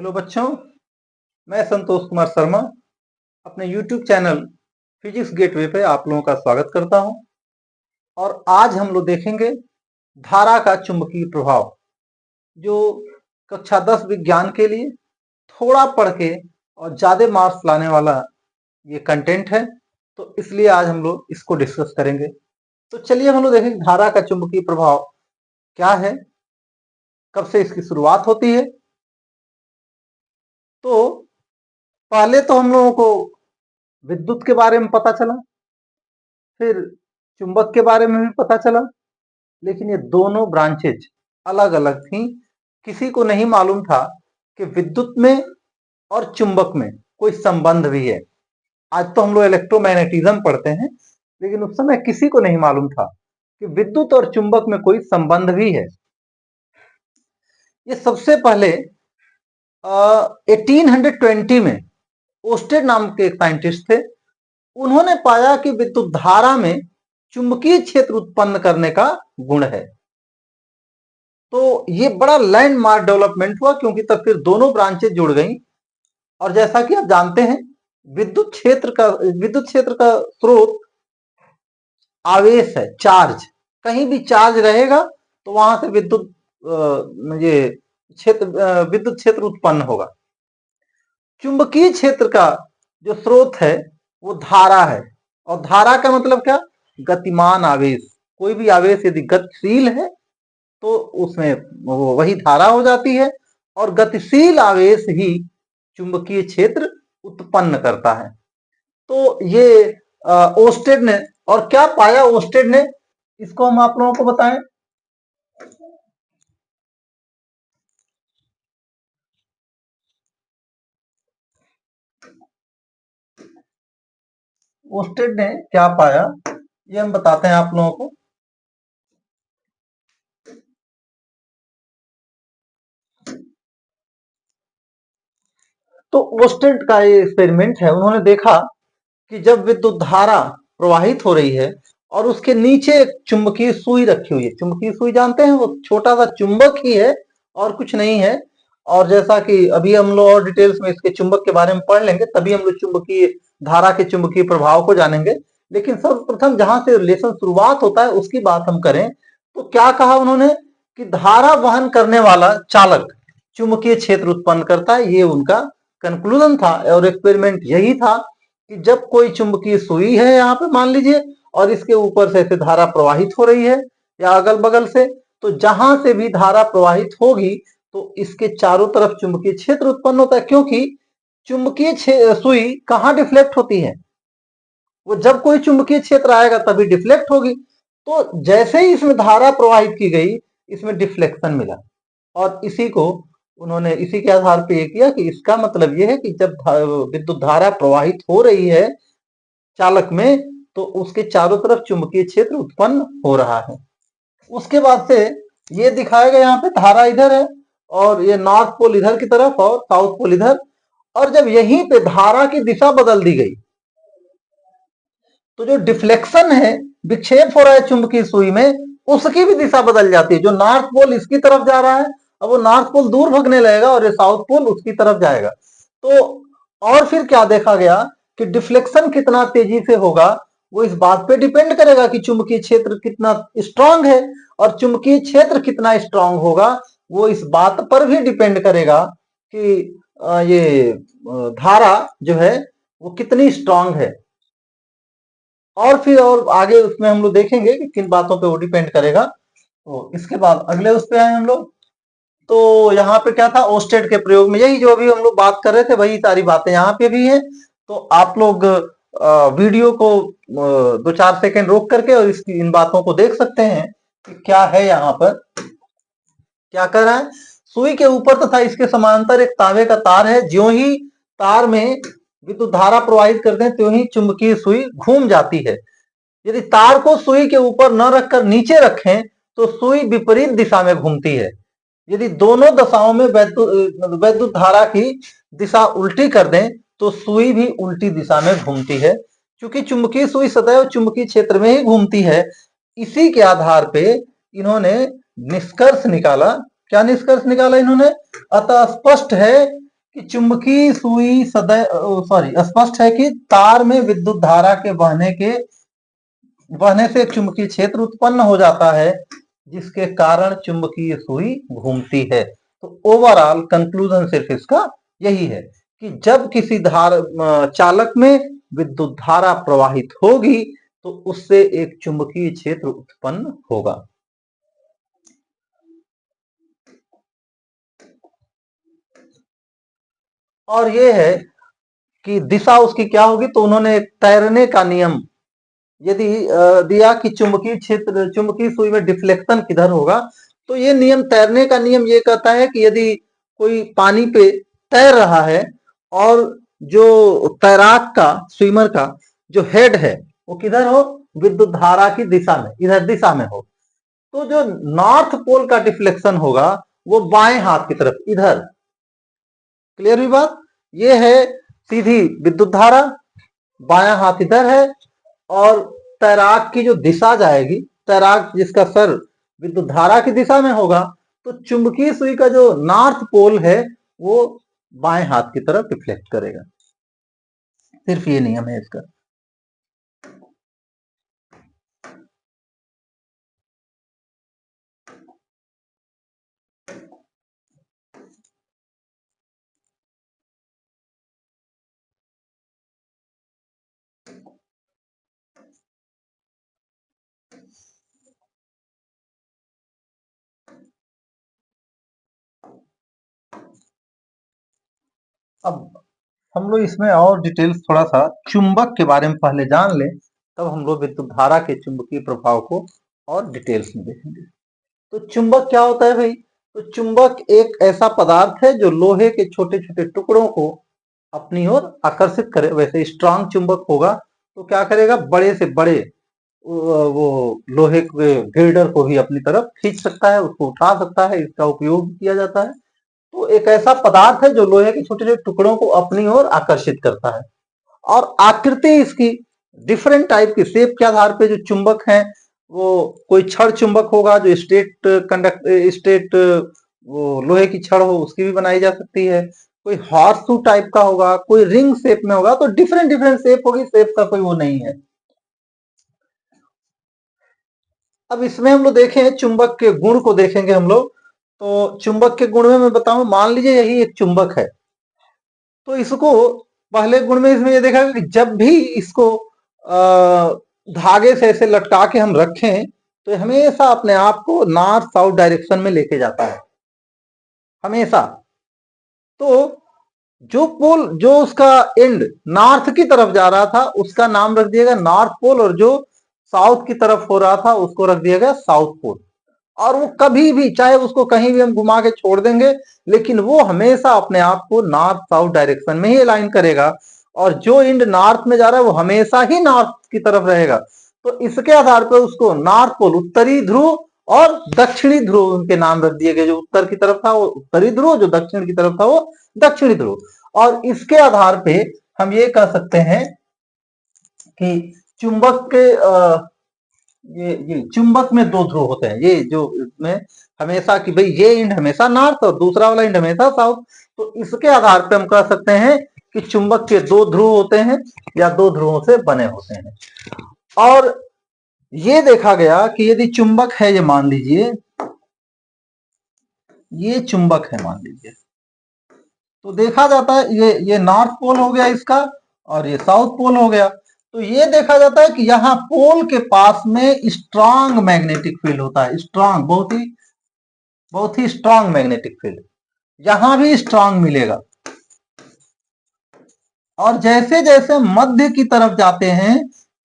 Hello बच्चों, मैं संतोष कुमार शर्मा अपने YouTube चैनल फिजिक्स गेटवे पे आप लोगों का स्वागत करता हूं। और आज हम लोग देखेंगे धारा का चुंबकीय प्रभाव, जो कक्षा 10 विज्ञान के लिए थोड़ा पढ़ के और ज्यादा मार्क्स लाने वाला ये कंटेंट है। तो इसलिए आज हम लोग इसको डिस्कस करेंगे। तो चलिए हम लोग देखेंगे धारा का चुंबकीय प्रभाव क्या है, कब से इसकी शुरुआत होती है। तो पहले तो हम लोगों को विद्युत के बारे में पता चला, फिर चुंबक के बारे में भी पता चला, लेकिन ये दोनों ब्रांचेज अलग अलग थी। किसी को नहीं मालूम था कि विद्युत में और चुंबक में कोई संबंध भी है। आज तो हम लोग इलेक्ट्रोमैग्नेटिज्म पढ़ते हैं, लेकिन उस समय किसी को नहीं मालूम था कि विद्युत और चुंबक में कोई संबंध भी है। ये सबसे पहले 1820 में ओस्टेड नाम के एक साइंटिस्ट थे। उन्होंने पाया कि विद्युत धारा में चुंबकीय क्षेत्र उत्पन्न करने का गुण है। तो ये बड़ा लैंडमार्क डेवलपमेंट हुआ, क्योंकि तब फिर दोनों ब्रांचेज जुड़ गई। और जैसा कि आप जानते हैं, विद्युत क्षेत्र का स्रोत आवेश है, चार्ज। कहीं भी चार्ज रहेगा तो वहां से विद्युत क्षेत्र उत्पन्न होगा। चुंबकीय क्षेत्र का जो स्रोत है वो धारा है। और धारा का मतलब क्या? गतिमान आवेश। कोई भी आवेश यदि गतिशील है तो उसमें वही धारा हो जाती है, और गतिशील आवेश ही चुंबकीय क्षेत्र उत्पन्न करता है। तो ये ओस्टेड ने, और क्या पाया ओस्टेड ने, इसको हम आप लोगों को बताएं। ओस्टेड ने क्या पाया ये हम बताते हैं आप लोगों को। तो ओस्टेड का ये एक्सपेरिमेंट है। उन्होंने देखा कि जब विद्युत धारा प्रवाहित हो रही है और उसके नीचे एक चुंबकीय सुई रखी हुई है। चुंबकीय सुई जानते हैं, वो छोटा सा चुंबक ही है और कुछ नहीं है। और जैसा कि अभी हम लोग और डिटेल्स में इसके चुंबक के बारे में पढ़ लेंगे, तभी हम लोग चुंबकीय धारा के चुंबकीय प्रभाव को जानेंगे। लेकिन सर्वप्रथम जहां से रिलेशन शुरुआत होता है उसकी बात हम करें, तो क्या कहा उन्होंने कि धारा वहन करने वाला चालक चुंबकीय क्षेत्र उत्पन्न करता है। ये उनका कंक्लूजन था। और एक्सपेरिमेंट यही था कि जब कोई चुंबकीय सुई है यहाँ पे मान लीजिए, और इसके ऊपर से धारा प्रवाहित हो रही है या अगल बगल से, तो जहां से भी धारा प्रवाहित होगी तो इसके चारों तरफ चुंबकीय क्षेत्र उत्पन्न होता है। क्योंकि चुंबकीय सुई कहाँ डिफ्लेक्ट होती है? वो जब कोई चुंबकीय क्षेत्र आएगा तभी डिफ्लेक्ट होगी। तो जैसे ही इसमें धारा प्रवाहित की गई, इसमें डिफ्लेक्शन मिला। और इसी को उन्होंने इसी के आधार पर यह किया कि इसका मतलब यह है कि जब विद्युत धारा प्रवाहित हो रही है चालक में, तो उसके चारों तरफ चुंबकीय क्षेत्र उत्पन्न हो रहा है। उसके बाद से ये दिखाया गया, यहाँ पे धारा इधर है और ये नॉर्थ पोल इधर की तरफ और साउथ पोल इधर। और जब यहीं पे धारा की दिशा बदल दी गई, तो जो डिफ्लेक्शन है, विक्षेप हो रहा है चुंबकीय सुई में, उसकी भी दिशा बदल जाती है। जो नॉर्थ पोल इसकी तरफ जा रहा है, अब वो नॉर्थ पोल दूर भगने लगेगा और ये साउथ पोल उसकी तरफ जाएगा। तो और फिर क्या देखा गया कि डिफ्लेक्शन कितना तेजी से होगा, वो इस बात पे डिपेंड करेगा कि चुंबकीय क्षेत्र कितना स्ट्रांग है। और चुंबकीय क्षेत्र कितना स्ट्रांग होगा, वो इस बात पर भी डिपेंड करेगा कि ये धारा जो है वो कितनी स्ट्रांग है। और फिर और आगे उसमें हम लोग देखेंगे कि किन बातों पे वो डिपेंड करेगा। तो इसके बाद अगले उस पे आए हम लोग। तो यहाँ पे क्या था, ओस्टेड के प्रयोग में यही जो अभी हम लोग बात कर रहे थे, वही सारी बातें यहाँ पे भी है। तो आप लोग वीडियो को 2-4 सेकंड रोक करके और इसकी इन बातों को देख सकते हैं कि क्या है यहाँ पर, क्या कर रहा है। सुई के ऊपर तथा इसके समांतर एक तांबे का तार है। ज्यों ही तार में विद्युत धारा प्रवाहित करते हैं, त्यों ही चुंबकीय सुई घूम जाती है। यदि तार को सुई के ऊपर न रखकर नीचे रखें तो सुई विपरीत दिशा में घूमती है। यदि दोनों दशाओं में वैद्युत धारा की दिशा उल्टी कर दें तो सुई भी उल्टी दिशा में घूमती है। क्योंकि चुंबकीय सुई सदैव चुंबकीय क्षेत्र में ही घूमती है, इसी के आधार पे इन्होंने निष्कर्ष निकाला। क्या निष्कर्ष निकाला इन्होंने? अतः स्पष्ट है कि चुंबकीय सुई स्पष्ट है कि तार में विद्युत धारा के बहने से एक चुंबकीय क्षेत्र उत्पन्न हो जाता है, जिसके कारण चुंबकीय सुई घूमती है। तो ओवरऑल कंक्लूजन सिर्फ इसका यही है कि जब किसी चालक में विद्युत धारा प्रवाहित होगी तो उससे एक चुंबकीय क्षेत्र उत्पन्न होगा। और ये है कि दिशा उसकी क्या होगी, तो उन्होंने तैरने का नियम यदि दिया कि चुंबकीय सुई में डिफ्लेक्शन किधर होगा, तो ये नियम, तैरने का नियम ये कहता है कि यदि कोई पानी पे तैर रहा है और जो तैराक का, स्विमर का जो हेड है वो किधर हो, विद्युत धारा की दिशा में, इधर दिशा में हो, तो जो नॉर्थ पोल का डिफ्लेक्शन होगा वो बाएं हाथ की तरफ, इधर। क्लियर हुई बात? ये है सीधी विद्युत धारा, बायां हाथ इधर है, और तैराक की जो दिशा जाएगी, तैराक जिसका सर विद्युत धारा की दिशा में होगा, तो चुंबकीय सुई का जो नॉर्थ पोल है वो बाएं हाथ की तरफ रिफ्लेक्ट करेगा। सिर्फ ये नियम है इसका। अब हम लोग इसमें और डिटेल्स थोड़ा सा चुंबक के बारे में पहले जान लें, तब हम लोग विद्युत धारा के चुंबकीय प्रभाव को और डिटेल्स में देखेंगे। तो चुंबक क्या होता है भाई? तो चुंबक एक ऐसा पदार्थ है जो लोहे के छोटे छोटे टुकड़ों को अपनी ओर आकर्षित करे। वैसे स्ट्रांग चुंबक होगा तो क्या करेगा, बड़े से बड़े वो लोहे के गिर्डर को भी अपनी तरफ खींच सकता है, उसको उठा सकता है, इसका उपयोग किया जाता है। तो एक ऐसा पदार्थ है जो लोहे के छोटे छोटे टुकड़ों को अपनी ओर आकर्षित करता है। और आकृति इसकी डिफरेंट टाइप की, शेप के आधार पे जो चुंबक है, वो कोई छड़ चुंबक होगा जो स्टेट वो लोहे की छड़ हो उसकी भी बनाई जा सकती है, कोई हॉर्सशू टाइप का होगा, कोई रिंग शेप में होगा, तो डिफरेंट डिफरेंट शेप होगी, शेप का कोई वो नहीं है। अब इसमें हम लोग देखें चुंबक के गुण को देखेंगे हम लोग। तो चुंबक के गुण में मैं बताऊं, मान लीजिए यही एक चुंबक है, तो इसको पहले गुण में इसमें ये देखा कि जब भी इसको धागे से ऐसे लटका के हम रखें तो हमेशा अपने आप को नॉर्थ साउथ डायरेक्शन में लेके जाता है, हमेशा। तो जो उसका एंड नॉर्थ की तरफ जा रहा था उसका नाम रख दिएगा नॉर्थ पोल, और जो साउथ की तरफ हो रहा था उसको रख दिया गया साउथ पोल। और वो कभी भी, चाहे उसको कहीं भी हम घुमा के छोड़ देंगे, लेकिन वो हमेशा अपने आप को नॉर्थ साउथ डायरेक्शन में ही अलाइन करेगा, और जो इंड नॉर्थ में जा रहा है वो हमेशा ही नॉर्थ की तरफ रहेगा। तो इसके आधार पर उसको नॉर्थ पोल, उत्तरी ध्रुव और दक्षिणी ध्रुव उनके नाम रख दिए गए। जो उत्तर की तरफ था वो उत्तरी ध्रुव, जो दक्षिण की तरफ था वो दक्षिणी ध्रुव। और इसके आधार पे हम ये कह सकते हैं कि चुंबक के ये चुंबक में दो ध्रुव होते हैं, ये जो इसमें हमेशा कि भाई ये इंड हमेशा नॉर्थ और दूसरा वाला इंड हमेशा साउथ। तो इसके आधार पे हम कह सकते हैं कि चुंबक के दो ध्रुव होते हैं या दो ध्रुवों से बने होते हैं। और ये देखा गया कि यदि चुंबक है, ये मान लीजिए ये चुंबक है मान लीजिए, तो देखा जाता है ये नॉर्थ पोल हो गया इसका, और ये साउथ पोल हो गया। तो ये देखा जाता है कि यहाँ पोल के पास में स्ट्रांग मैग्नेटिक फील्ड होता है, स्ट्रांग, बहुत ही स्ट्रांग मैग्नेटिक फील्ड, यहां भी स्ट्रांग मिलेगा। और जैसे जैसे मध्य की तरफ जाते हैं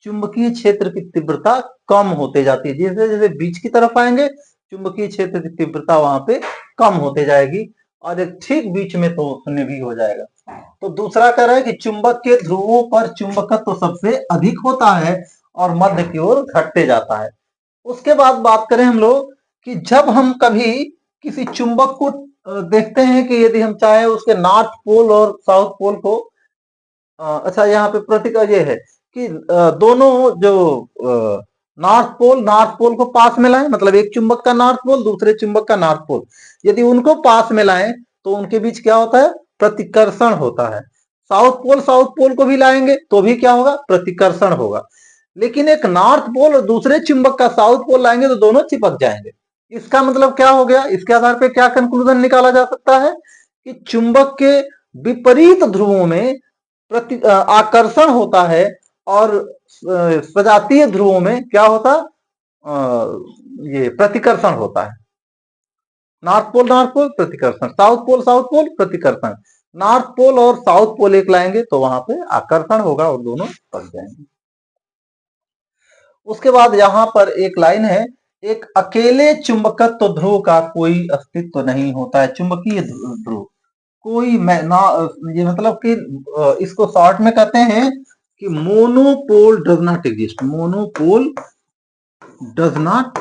चुंबकीय क्षेत्र की तीव्रता कम होते जाती है, जैसे जैसे बीच की तरफ आएंगे चुंबकीय क्षेत्र की तीव्रता वहां पे कम होते जाएगी, और एक ठीक बीच में तो शून्य भी हो जाएगा। तो दूसरा कह रहा है कि चुंबक के ध्रुवों पर चुंबकत्व तो सबसे अधिक होता है और मध्य की ओर घटते जाता है। उसके बाद बात करें हम लोग कि जब हम कभी किसी चुंबक को देखते हैं कि यदि हम चाहे उसके नॉर्थ पोल और साउथ पोल को, अच्छा यहाँ पे प्रतीक ये है कि दोनों जो नॉर्थ पोल को पास में लाएं, मतलब एक चुंबक का नॉर्थ पोल दूसरे चुंबक का नॉर्थ पोल, यदि उनको पास में लाएं तो उनके बीच क्या होता है, प्रतिकर्षण होता है। साउथ पोल को भी लाएंगे तो भी क्या होगा, प्रतिकर्षण होगा। लेकिन एक नॉर्थ पोल और दूसरे चुंबक का साउथ पोल लाएंगे तो दोनों चिपक जाएंगे। इसका मतलब क्या हो गया, इसके आधार पर क्या कंक्लूजन निकाला जा सकता है कि चुंबक के विपरीत ध्रुवों में आकर्षण होता है और सजातीय ध्रुवों में क्या होता, ये प्रतिकर्षण होता है। नॉर्थ पोल प्रतिकर्षण, साउथ पोल प्रतिकर्षण। नॉर्थ पोल और साउथ पोल एक लाएंगे तो वहां पे आकर्षण होगा और दोनों पक जाएंगे। उसके बाद यहां पर एक लाइन है, एक अकेले चुंबकत्व ध्रुव का कोई अस्तित्व नहीं होता है। चुंबकीय ध्रुव कोई ना, ये मतलब कि इसको शॉर्ट में कहते हैं कि monopole does not exist. Monopole does not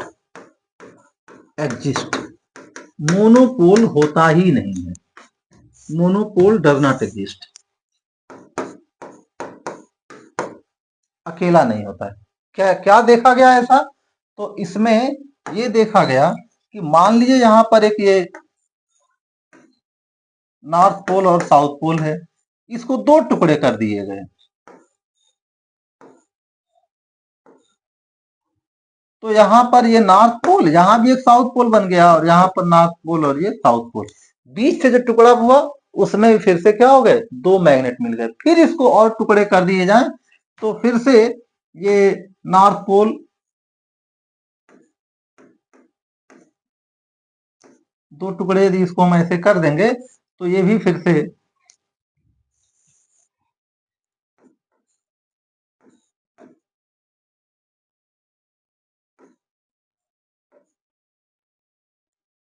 exist, monopole होता ही नहीं है। मोनोपोल डज नॉट एग्जिस्ट, अकेला नहीं होता है। क्या क्या देखा गया ऐसा, तो इसमें ये देखा गया कि मान लीजिए यहां पर एक ये नॉर्थ पोल और साउथ पोल है, इसको दो टुकड़े कर दिए गए, तो यहां पर ये नॉर्थ पोल, यहां भी एक साउथ पोल बन गया और यहां पर नॉर्थ पोल और ये साउथ पोल। बीच से जो टुकड़ा हुआ उसमें भी फिर से क्या हो गए, दो मैग्नेट मिल गए। फिर इसको और टुकड़े कर दिए जाए तो फिर से ये नॉर्थ पोल, दो टुकड़े यदि इसको हम ऐसे कर देंगे तो ये भी फिर से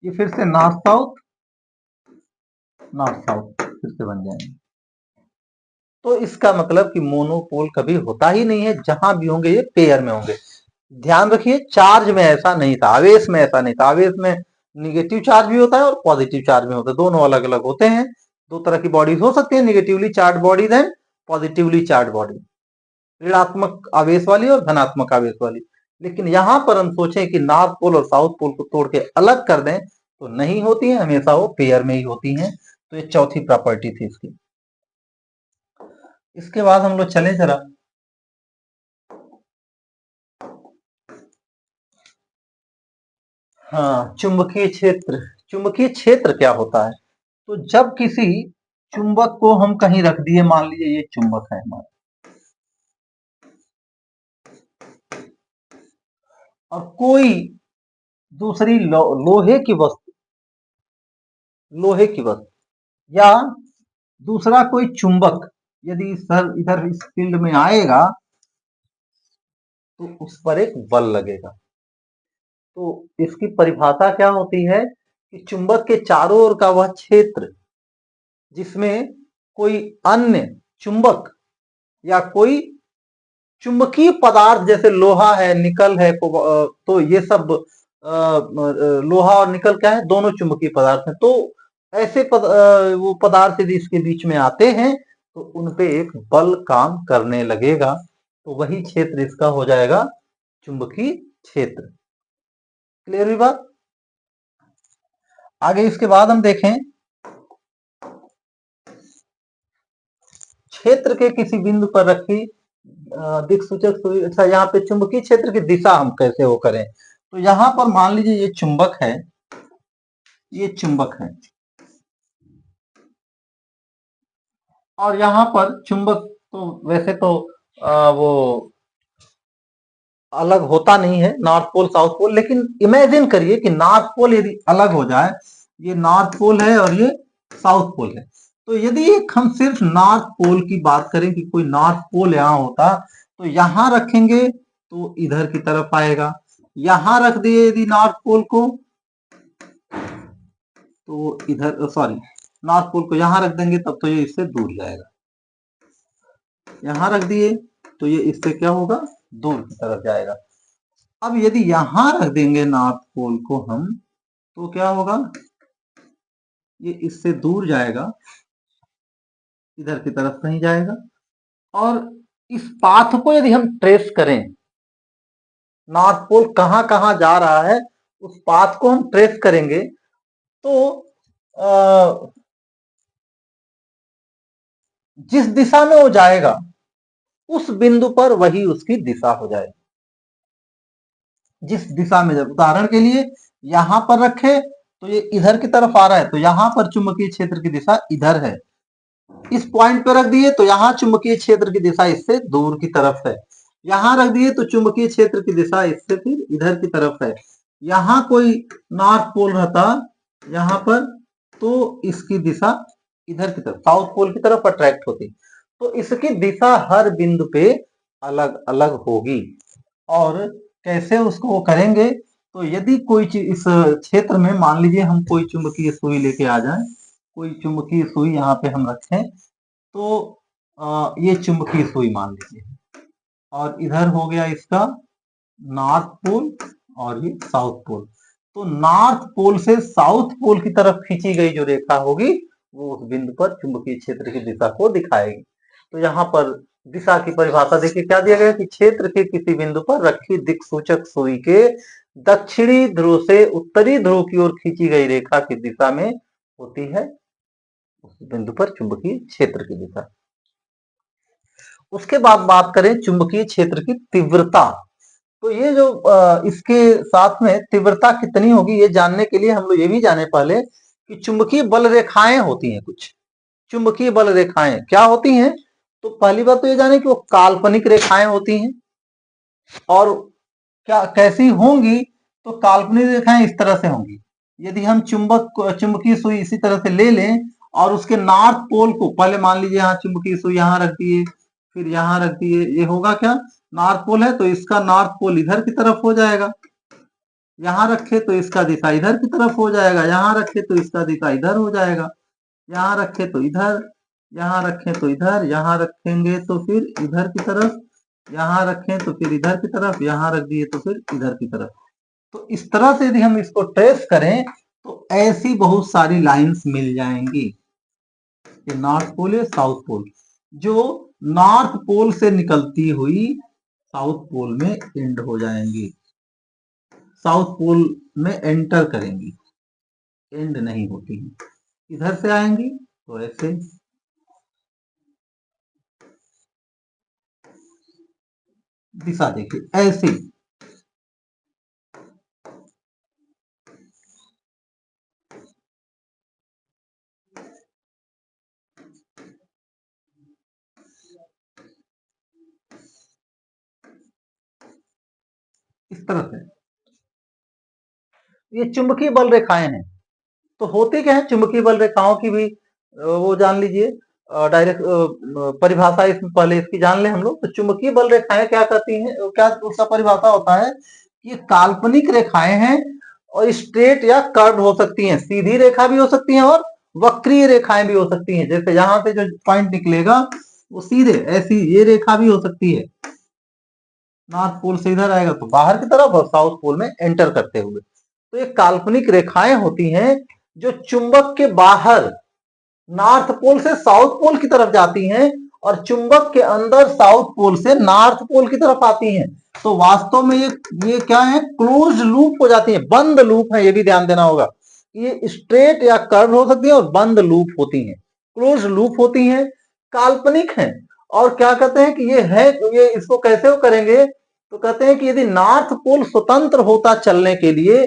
ये फिर से नॉर्थ साउथ फिर से बन जाएंगे। तो इसका मतलब कि मोनोपोल कभी होता ही नहीं है, जहां भी होंगे ये पेयर में होंगे। ध्यान रखिए, चार्ज में ऐसा नहीं था, आवेश में ऐसा नहीं था। आवेश में निगेटिव चार्ज भी होता है और पॉजिटिव चार्ज भी होता है, दोनों अलग अलग होते हैं। दो तरह की बॉडीज हो सकती है, negatively charge bodies and positively charge body, ऋणात्मक आवेश वाली और धनात्मक आवेश वाली। लेकिन यहां पर हम सोचें कि नॉर्थ पोल और साउथ पोल को तोड़ के अलग कर दें तो नहीं होती है, हमेशा वो पेयर में ही होती हैं। तो ये चौथी प्रॉपर्टी थी इसकी। इसके बाद हम लोग चले जरा हाँ, चुंबकीय क्षेत्र। चुंबकीय क्षेत्र क्या होता है, तो जब किसी चुंबक को हम कहीं रख दिए, मान लीजिए ये चुंबक है हमारा, और कोई दूसरी लोहे की वस्तु, लोहे की वस्तु या दूसरा कोई चुंबक यदि सर इधर इस फील्ड में आएगा तो उस पर एक बल लगेगा। तो इसकी परिभाषा क्या होती है कि चुंबक के चारों ओर का वह क्षेत्र जिसमें कोई अन्य चुंबक या कोई चुंबकीय पदार्थ जैसे लोहा है, निकल है, तो ये सब लोहा और निकल क्या है, दोनों चुंबकीय पदार्थ हैं। तो ऐसे वो पदार्थ यदि इसके बीच में आते हैं तो उनपे एक बल काम करने लगेगा, तो वही क्षेत्र इसका हो जाएगा चुंबकीय क्षेत्र। क्लियर हुई बात। आगे इसके बाद हम देखें, क्षेत्र के किसी बिंदु पर रखी दिक्सूचक सुई। अच्छा, यहाँ पे चुंबकीय क्षेत्र की दिशा हम कैसे वो करें, तो यहां पर मान लीजिए ये चुंबक है, ये चुंबक है और यहां पर चुंबक तो वैसे तो वो अलग होता नहीं है, नॉर्थ पोल साउथ पोल। लेकिन इमेजिन करिए कि नॉर्थ पोल यदि अलग हो जाए, ये नॉर्थ पोल है और ये साउथ पोल है, तो यदि एक हम सिर्फ नॉर्थ पोल की बात करें कि कोई नॉर्थ पोल यहां होता तो यहां रखेंगे तो इधर की तरफ आएगा, यहां रख दिए यदि नॉर्थ पोल को तो इधर, सॉरी, नॉर्थ पोल को यहां रख देंगे तब तो ये इससे दूर जाएगा, यहां रख दिए तो ये इससे क्या होगा, दूर की तरफ जाएगा। अब यदि यहां रख देंगे नॉर्थ पोल को हम तो क्या होगा, ये इससे दूर जाएगा, इधर की तरफ कहीं जाएगा। और इस पाथ को यदि हम ट्रेस करें, नॉर्थ पोल कहां कहां जा रहा है उस पाथ को हम ट्रेस करेंगे तो जिस दिशा में वो जाएगा उस बिंदु पर वही उसकी दिशा हो जाएगी। जिस दिशा में, जब उदाहरण के लिए यहां पर रखे तो ये इधर की तरफ आ रहा है, तो यहां पर चुंबकीय क्षेत्र की दिशा इधर है। इस पॉइंट पे रख दिए तो यहाँ चुंबकीय क्षेत्र की दिशा इससे दूर की तरफ है। यहां रख दिए तो चुंबकीय क्षेत्र की दिशा इससे फिर इधर की तरफ है। यहाँ कोई नॉर्थ पोल रहता यहाँ पर, तो इसकी दिशा इधर की तरफ, साउथ पोल की तरफ अट्रैक्ट होती। तो इसकी दिशा हर बिंदु पे अलग अलग होगी। और कैसे उसको वो करेंगे, तो यदि कोई चीज इस क्षेत्र में, मान लीजिए हम कोई चुंबकीय सुई लेके आ जाए, कोई चुंबकीय सुई यहाँ पे हम रखें, तो ये चुंबकीय सुई मान लीजिए, और इधर हो गया इसका नॉर्थ पोल और ये साउथ पोल। तो नॉर्थ पोल से साउथ पोल की तरफ खींची गई जो रेखा होगी वो उस बिंदु पर चुंबकीय क्षेत्र की दिशा को दिखाएगी। तो यहाँ पर दिशा की परिभाषा देखिए क्या दिया गया कि क्षेत्र के किसी बिंदु पर रखी दिक्सूचक सुई के दक्षिणी ध्रुव से उत्तरी ध्रुव की ओर खींची गई रेखा की दिशा में होती है उस बिंदु पर चुंबकीय क्षेत्र की दिशा। उसके बाद बात करें चुंबकीय क्षेत्र की तीव्रता। तो ये जो इसके साथ में तीव्रता कितनी होगी ये जानने के लिए हम लोग ये भी जाने पहले कि चुंबकीय बल रेखाएं होती हैं कुछ। चुंबकीय बल रेखाएं क्या होती हैं, तो पहली बात तो ये जाने कि वो काल्पनिक रेखाएं होती हैं। और क्या कैसी होंगी, तो काल्पनिक रेखाएं इस तरह से होंगी। यदि हम चुंबकीय सुई इसी तरह से ले लें और उसके नॉर्थ पोल को, पहले मान लीजिए यहाँ चुंबकीय सुई यहाँ रख दिए, फिर यहाँ रख दिए, ये होगा क्या, नॉर्थ पोल है तो इसका नॉर्थ पोल इधर की तरफ हो जाएगा। यहाँ रखे तो इसका दिशा इधर की तरफ हो जाएगा, यहाँ रखे तो इसका दिशा इधर हो जाएगा, यहाँ रखे तो इधर, यहाँ रखें तो इधर, यहाँ रखेंगे तो फिर इधर की तरफ, यहाँ रखें तो फिर इधर की तरफ, यहाँ रख दिए तो फिर इधर की तरफ। तो इस तरह से यदि हम इसको ट्रेस करें तो ऐसी बहुत सारी लाइंस मिल जाएंगी। ये नॉर्थ पोल है, साउथ पोल, जो नॉर्थ पोल से निकलती हुई साउथ पोल में एंड हो जाएंगी, साउथ पोल में एंटर करेंगी, एंड नहीं होती है। इधर से आएंगी तो ऐसे, दिशा देखिए ऐसी, इस तरह से ये चुंबकीय बल रेखाएं हैं। तो होती क्या है चुंबकीय बल रेखाओं की भी वो जान लीजिए, डायरेक्ट परिभाषा इसमें पहले इसकी जान ले हम लोग। तो चुंबकीय बल रेखाएं क्या कहती हैं, क्या उसका परिभाषा होता है कि ये काल्पनिक रेखाएं हैं और स्ट्रेट या कर्व हो सकती हैं, सीधी रेखा भी हो सकती है और वक्रीय रेखाएं भी हो सकती हैं। जैसे यहां से जो पॉइंट निकलेगा वो सीधे ऐसी ये रेखा भी हो सकती है, नॉर्थ पोल से इधर आएगा तो बाहर की तरफ और साउथ पोल में एंटर करते हुए। तो ये काल्पनिक रेखाएं होती हैं जो चुंबक के बाहर नॉर्थ पोल से साउथ पोल की तरफ जाती हैं और चुंबक के अंदर साउथ पोल से नॉर्थ पोल की तरफ आती हैं। तो वास्तव में ये क्या है, क्लोज लूप हो जाती है, बंद लूप है, ये भी ध्यान देना होगा। ये स्ट्रेट या कर्व हो सकती है और बंद लूप होती हैं, क्लोज लूप होती हैं, काल्पनिक हैं। और क्या कहते हैं कि ये है, ये इसको कैसे वो करेंगे, तो कहते हैं कि यदि नॉर्थ पोल स्वतंत्र होता चलने के लिए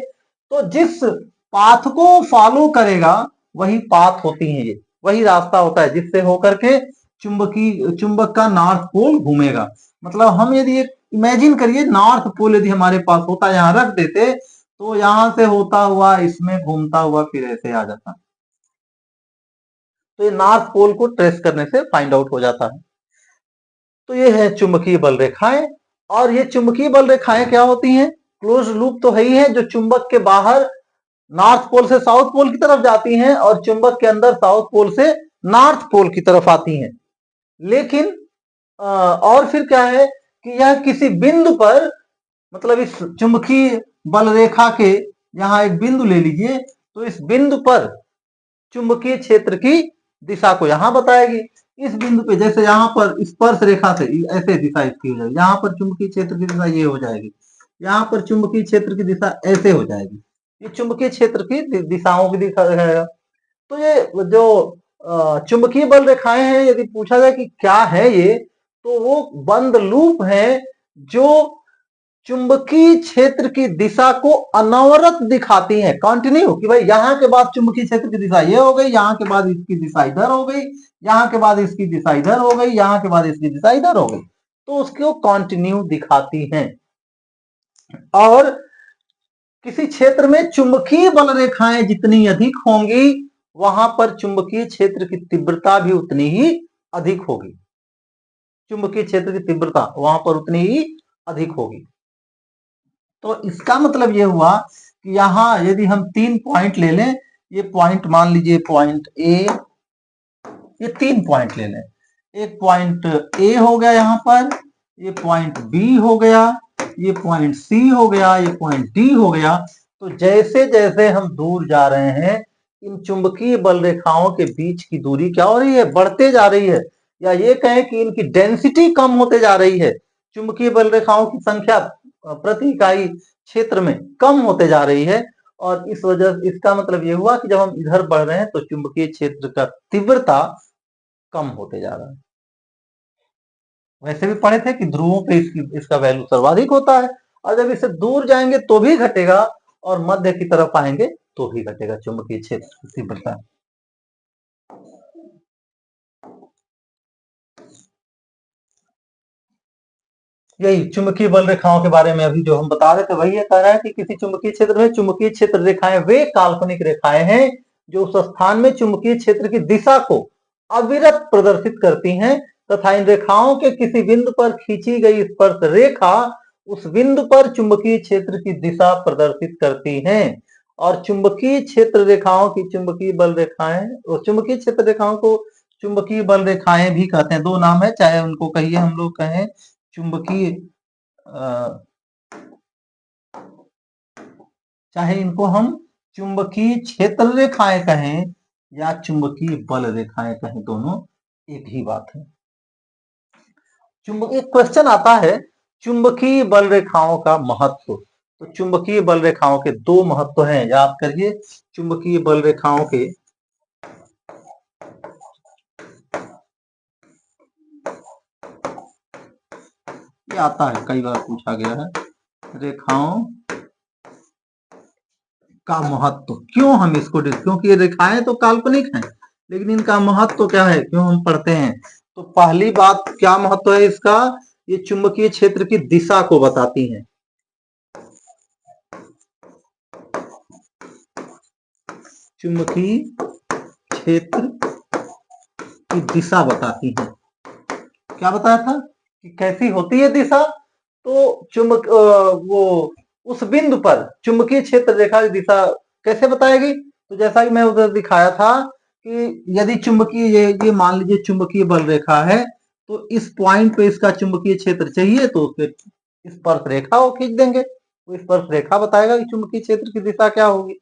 तो जिस पाथ को फॉलो करेगा वही पाथ होती है, ये वही रास्ता होता है जिससे होकर के चुंबक का नॉर्थ पोल घूमेगा। मतलब हम यदि एक इमेजिन करिए नॉर्थ पोल यदि हमारे पास होता, यहाँ रख देते तो यहां से होता हुआ इसमें घूमता हुआ फिर ऐसे आ जाता। तो ये नॉर्थ पोल को ट्रेस करने से फाइंड आउट हो जाता है। तो ये है चुंबकीय बल रेखाएं। और ये चुंबकीय बल रेखाएं क्या होती हैं, क्लोज लूप तो है ही है, जो चुंबक के बाहर नॉर्थ पोल से साउथ पोल की तरफ जाती हैं और चुंबक के अंदर साउथ पोल से नॉर्थ पोल की तरफ आती हैं। लेकिन और फिर क्या है कि यह किसी बिंदु पर, मतलब इस चुंबकीय बल रेखा के यहां एक बिंदु ले लीजिए, तो इस बिंदु पर चुंबकीय क्षेत्र की दिशा को यहां बताएगी। इस बिंदु पे जैसे यहाँ पर स्पर्श रेखा से ऐसे दिशा इसकी हो जाएगी, यहाँ पर चुंबकीय क्षेत्र की दिशा ये हो जाएगी, यहाँ पर चुंबकीय क्षेत्र की दिशा ऐसे हो जाएगी। ये चुंबकीय क्षेत्र की दिशाओं की दिशा है। तो ये जो चुंबकीय बल रेखाएं हैं, यदि पूछा जाए कि क्या है ये, तो वो बंद लूप है जो चुंबकीय क्षेत्र की दिशा को अनवरत दिखाती है, कंटिन्यू, कि भाई यहां के बाद चुंबकीय क्षेत्र की दिशा ये हो गई, यहां के बाद इसकी दिशा इधर हो गई, यहां के बाद इसकी दिशा इधर हो गई, यहां के बाद इसकी दिशा इधर हो गई, तो उसको कंटिन्यू दिखाती हैं। और किसी क्षेत्र में चुंबकीय बल रेखाएं जितनी अधिक होंगी, वहां पर चुंबकीय क्षेत्र की तीव्रता भी उतनी ही अधिक होगी, चुंबकीय क्षेत्र की तीव्रता वहां पर उतनी ही अधिक होगी। तो इसका मतलब ये हुआ कि यहां यदि हम 3 पॉइंट ले लें, ये पॉइंट मान लीजिए पॉइंट ए, ये 3 पॉइंट ले लें, एक पॉइंट ए हो गया यहां पर, ये पॉइंट बी हो गया, ये पॉइंट सी हो गया, ये पॉइंट डी हो गया। तो जैसे जैसे हम दूर जा रहे हैं, इन चुंबकीय बल रेखाओं के बीच की दूरी क्या हो रही है, बढ़ते जा रही है, या ये कहें कि इनकी डेंसिटी कम होते जा रही है, चुंबकीय बल रेखाओं की संख्या प्रति इकाई क्षेत्र में कम होते जा रही है। और इस वजह से इसका मतलब ये हुआ कि जब हम इधर बढ़ रहे हैं तो चुंबकीय क्षेत्र का तीव्रता कम होते जा रहा है। वैसे भी पढ़े थे कि ध्रुवों पे इसका वैल्यू सर्वाधिक होता है, और जब इससे दूर जाएंगे तो भी घटेगा, और मध्य की तरफ आएंगे तो भी घटेगा चुंबकीय क्षेत्र की तीव्रता। यही चुंबकीय बल रेखाओं के बारे में अभी जो हम बता रहे थे, वही ये कह रहा है कि किसी चुंबकीय क्षेत्र में चुंबकीय क्षेत्र रेखाएं वे काल्पनिक रेखाएं हैं जो उस स्थान में चुंबकीय क्षेत्र की दिशा को अविरत प्रदर्शित करती हैं, तथा इन रेखाओं के किसी बिंदु पर खींची गई स्पर्श रेखा उस बिंदु पर चुंबकीय क्षेत्र की दिशा प्रदर्शित करती हैं। और चुंबकीय क्षेत्र रेखाओं की चुंबकीय बल रेखाएं, और चुंबकीय क्षेत्र रेखाओं को चुंबकीय बल रेखाएं भी कहते हैं। दो नाम है, चाहे उनको कहिए हम लोग कहें चुंबकीय, चाहे इनको हम चुंबकीय क्षेत्र रेखाएं कहें या चुंबकीय बल रेखाएं कहें, दोनों एक ही बात है। चुंबकीय क्वेश्चन आता है चुंबकीय बल रेखाओं का महत्व। तो चुंबकीय बल रेखाओं के दो महत्व हैं, याद करिए। चुंबकीय बल रेखाओं के ये आता है, कई बार पूछा गया है, रेखाओं का महत्व क्यों हम इसको, क्योंकि ये रेखाएं तो काल्पनिक हैं, लेकिन इनका महत्व क्या है, क्यों हम पढ़ते हैं। तो पहली बात, क्या महत्व है इसका, ये चुंबकीय क्षेत्र की दिशा को बताती हैं। चुंबकीय क्षेत्र की दिशा बताती हैं। क्या बताया था कि कैसी होती है दिशा, तो चुंबक वो उस बिंदु पर चुंबकीय क्षेत्र रेखा की दिशा कैसे बताएगी, तो जैसा कि मैं उधर दिखाया था कि यदि चुंबकीय ये मान लीजिए चुंबकीय बल रेखा है, तो इस पॉइंट पे इसका चुंबकीय क्षेत्र चाहिए, तो उस पर स्पर्श रेखा वो खींच देंगे, तो स्पर्श रेखा बताएगा कि चुंबकीय क्षेत्र की दिशा क्या होगी।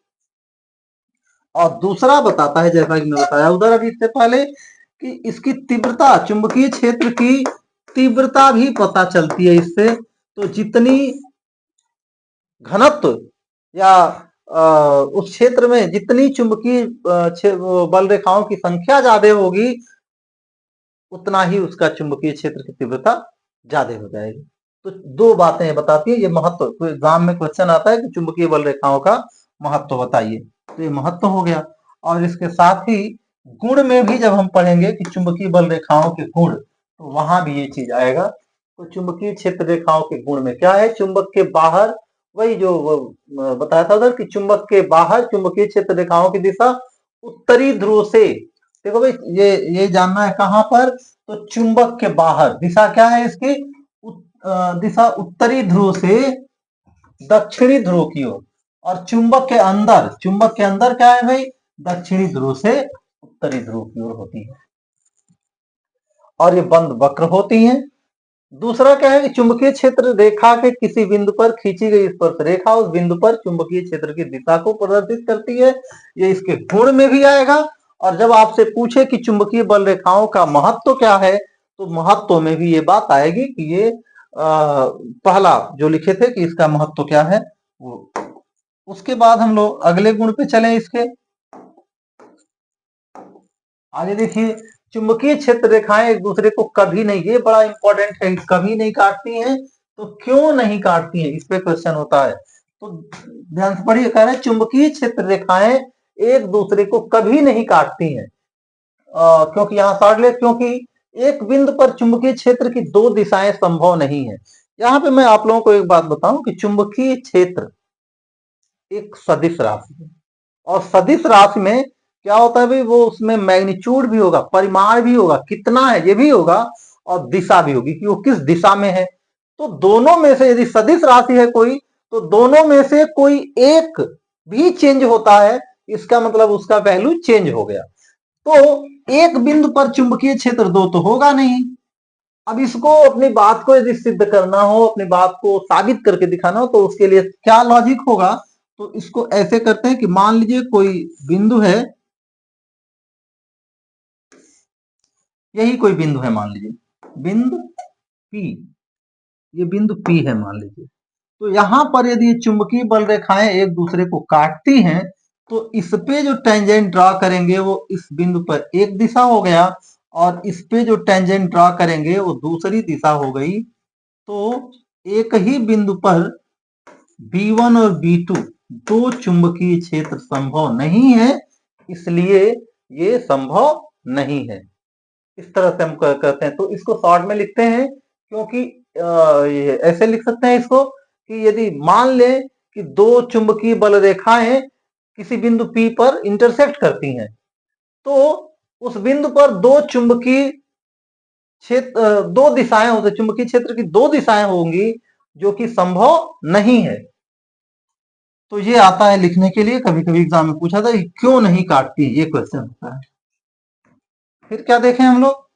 और दूसरा बताता है, जैसा कि मैं बताया उधर अभी इससे पहले, कि इसकी तीव्रता, चुंबकीय क्षेत्र की तीव्रता भी पता चलती है इससे। तो जितनी घनत्व या उस क्षेत्र में जितनी चुंबकीय बल रेखाओं की संख्या ज्यादा होगी, उतना ही उसका चुंबकीय क्षेत्र की तीव्रता ज्यादा हो जाएगी। तो दो बातें बताती है ये महत्व। तो एग्जाम में क्वेश्चन आता है कि चुंबकीय बल रेखाओं का महत्व बताइए, तो ये महत्व हो गया। और इसके साथ ही गुण में भी जब हम पढ़ेंगे कि चुंबकीय बल रेखाओं के गुण, तो वहां भी ये चीज आएगा। तो चुंबकीय क्षेत्र रेखाओं के गुण में क्या है, चुंबक के बाहर, वही जो बताया था उधर कि चुंबक के बाहर चुंबकीय क्षेत्र रेखाओं की दिशा उत्तरी ध्रुव से, देखो भाई ये जानना है कहां पर, तो चुंबक के बाहर दिशा क्या है इसकी, दिशा उत्तरी ध्रुव से दक्षिणी ध्रुव की ओर, और चुंबक के अंदर क्या है भाई, दक्षिणी ध्रुव से उत्तरी ध्रुव की ओर होती है, और ये बंद वक्र होती हैं। दूसरा क्या है कि चुंबकीय क्षेत्र रेखा के किसी बिंदु पर खींची गई स्पर्श रेखा उस बिंदु पर चुंबकीय क्षेत्र की दिशा को प्रदर्शित करती है, ये इसके गुण में भी आएगा। और जब आपसे पूछे कि चुंबकीय बल रेखाओं का महत्व क्या है, तो महत्व में भी ये बात आएगी कि ये पहला जो लिखे थे कि इसका महत्व क्या है वो। उसके बाद हम लोग अगले गुण पे चले इसके। आगे देखिए, चुंबकीय क्षेत्र रेखाएं एक दूसरे को कभी नहीं, ये बड़ा इंपॉर्टेंट है, कभी नहीं काटती हैं। तो क्यों नहीं काटती हैं, इस पे क्वेश्चन होता है। तो ध्यान से पढ़िए, कह रहे हैं चुंबकीय क्षेत्र रेखाएं एक दूसरे को कभी नहीं काटती हैं। क्योंकि यहाँ शॉर्ट ले, क्योंकि एक बिंदु पर चुंबकीय क्षेत्र की दो दिशाएं संभव नहीं है। यहाँ पे मैं आप लोगों को एक बात बताऊं कि चुंबकीय क्षेत्र एक सदिश राशि है, और सदिश राशि में क्या होता है भाई, वो उसमें मैग्नीट्यूड भी होगा, परिमाण भी होगा, कितना है ये भी होगा, और दिशा भी होगी कि वो किस दिशा में है। तो दोनों में से यदि सदिश राशि है कोई, तो दोनों में से कोई एक भी चेंज होता है, इसका मतलब उसका वैल्यू चेंज हो गया। तो एक बिंदु पर चुंबकीय क्षेत्र दो तो होगा नहीं। अब इसको, अपनी बात को यदि सिद्ध करना हो, अपनी बात को साबित करके दिखाना हो, तो उसके लिए क्या लॉजिक होगा, तो इसको ऐसे करते हैं कि मान लीजिए कोई बिंदु है, यही कोई बिंदु है, मान लीजिए बिंदु P, ये बिंदु P है मान लीजिए। तो यहां पर यदि चुंबकीय बल रेखाएं एक दूसरे को काटती हैं, तो इस पे जो टेंजेंट ड्रा करेंगे वो इस बिंदु पर एक दिशा हो गया, और इस पे जो टेंजेंट ड्रा करेंगे वो दूसरी दिशा हो गई। तो एक ही बिंदु पर B1 और B2 दो चुंबकीय क्षेत्र संभव नहीं है, इसलिए ये संभव नहीं है। इस तरह से हम करते हैं। तो इसको शॉर्ट में लिखते हैं, क्योंकि ये ऐसे लिख सकते हैं इसको कि यदि मान लें कि दो चुंबकीय बल रेखाएं किसी बिंदु P पर इंटरसेक्ट करती हैं, तो उस बिंदु पर दो चुंबकीय क्षेत्र, दो दिशाएं होती, चुंबकीय क्षेत्र की दो दिशाएं होंगी, जो कि संभव नहीं है। तो ये आता है लिखने के लिए, कभी कभी एग्जाम में पूछा था क्यों नहीं काटती, ये क्वेश्चन होता है। फिर क्या देखें हम लोग,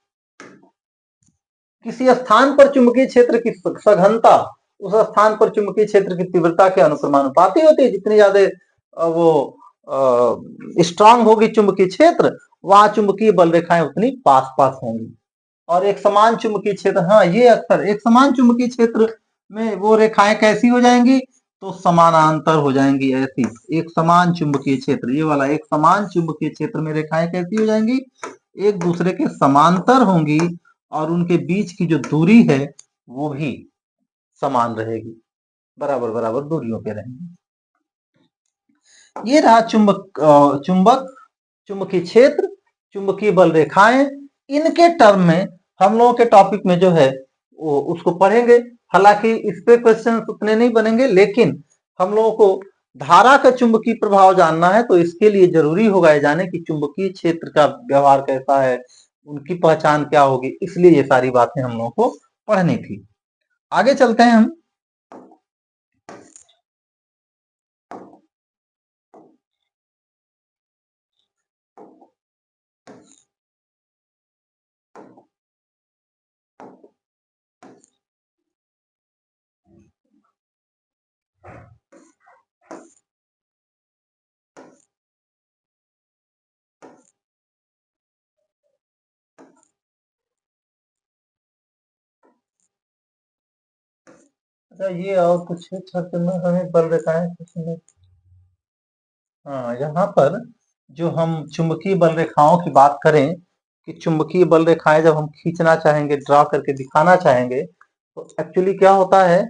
किसी स्थान पर चुंबकीय क्षेत्र की सघनता उस स्थान पर चुंबकीय क्षेत्र की तीव्रता के अनुक्रमानुपाती होती है। जितनी ज्यादा वो स्ट्रांग होगी चुंबकीय क्षेत्र, वहां चुंबकीय बल रेखाएं उतनी पास पास होंगी। और एक समान चुंबकीय क्षेत्र, हाँ ये अक्सर एक समान चुंबकीय क्षेत्र में वो रेखाएं कैसी हो जाएंगी, तो समानांतर हो जाएंगी। ऐसी एक समान चुंबकीय क्षेत्र, ये वाला एक समान चुंबकीय क्षेत्र में रेखाएं कैसी हो जाएंगी, एक दूसरे के समांतर होंगी, और उनके बीच की जो दूरी है वो भी समान रहेगी, बराबर बराबर दूरियों पे रहेंगी। ये रहा चुंबकीय क्षेत्र, चुंबकीय बल रेखाएं। इनके टर्म में हम लोगों के टॉपिक में जो है वो उसको पढ़ेंगे। हालांकि इस पे क्वेश्चन उतने नहीं बनेंगे, लेकिन हम लोगों को धारा का चुंबकीय प्रभाव जानना है, तो इसके लिए जरूरी होगा ये जाने कि चुंबकीय क्षेत्र का व्यवहार कैसा है, उनकी पहचान क्या होगी। इसलिए ये सारी बातें हम लोगों को पढ़नी थी। आगे चलते हैं हम। अच्छा, ये और कुछ छत्र में हमें बल रेखाएं कुछ नहीं। हाँ, यहाँ पर जो हम चुंबकीय बल रेखाओं की बात करें, कि चुंबकीय बल रेखाएं जब हम खींचना चाहेंगे, ड्रा करके दिखाना चाहेंगे, तो एक्चुअली क्या होता है,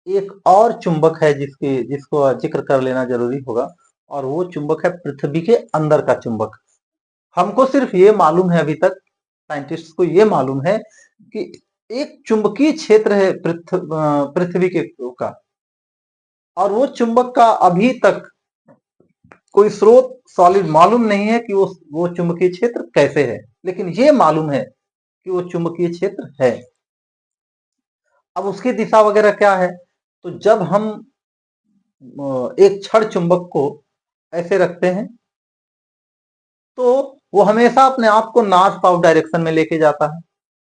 एक और चुंबक है जिसको जिक्र कर लेना जरूरी होगा, और वो चुंबक है पृथ्वी के अंदर का चुंबक। हमको सिर्फ ये मालूम है, अभी तक साइंटिस्ट को ये मालूम है कि एक चुंबकीय क्षेत्र है पृथ्वी के का, और वो चुंबक का अभी तक कोई स्रोत सॉलिड मालूम नहीं है कि वो चुंबकीय क्षेत्र कैसे है, लेकिन ये मालूम है कि वो चुंबकीय क्षेत्र है। अब उसकी दिशा वगैरह क्या है, तो जब हम एक छड़ चुंबक को ऐसे रखते हैं, तो वो हमेशा अपने आप को नॉर्थ साउथ डायरेक्शन में लेके जाता है।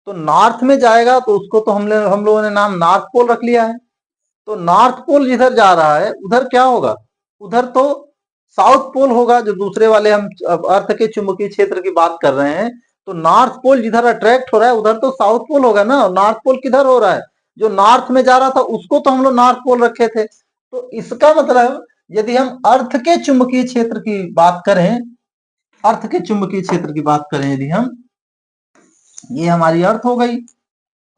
तो नॉर्थ में जाएगा तो उसको तो हम लोगों ने नाम नॉर्थ पोल रख लिया है। तो नॉर्थ पोल जिधर जा रहा है उधर क्या होगा, उधर तो साउथ पोल होगा, जो दूसरे वाले हम अर्थ के चुंबकीय क्षेत्र की बात कर रहे हैं। तो नॉर्थ पोल जिधर अट्रैक्ट हो रहा है उधर तो साउथ पोल होगा ना। नॉर्थ पोल किधर हो रहा है, जो नॉर्थ में जा रहा था उसको तो हम लोग नॉर्थ पोल रखे थे। तो इसका मतलब यदि हम अर्थ के चुंबकीय क्षेत्र की बात करें, अर्थ के चुंबकीय क्षेत्र की बात करें यदि हम, ये हमारी अर्थ हो गई।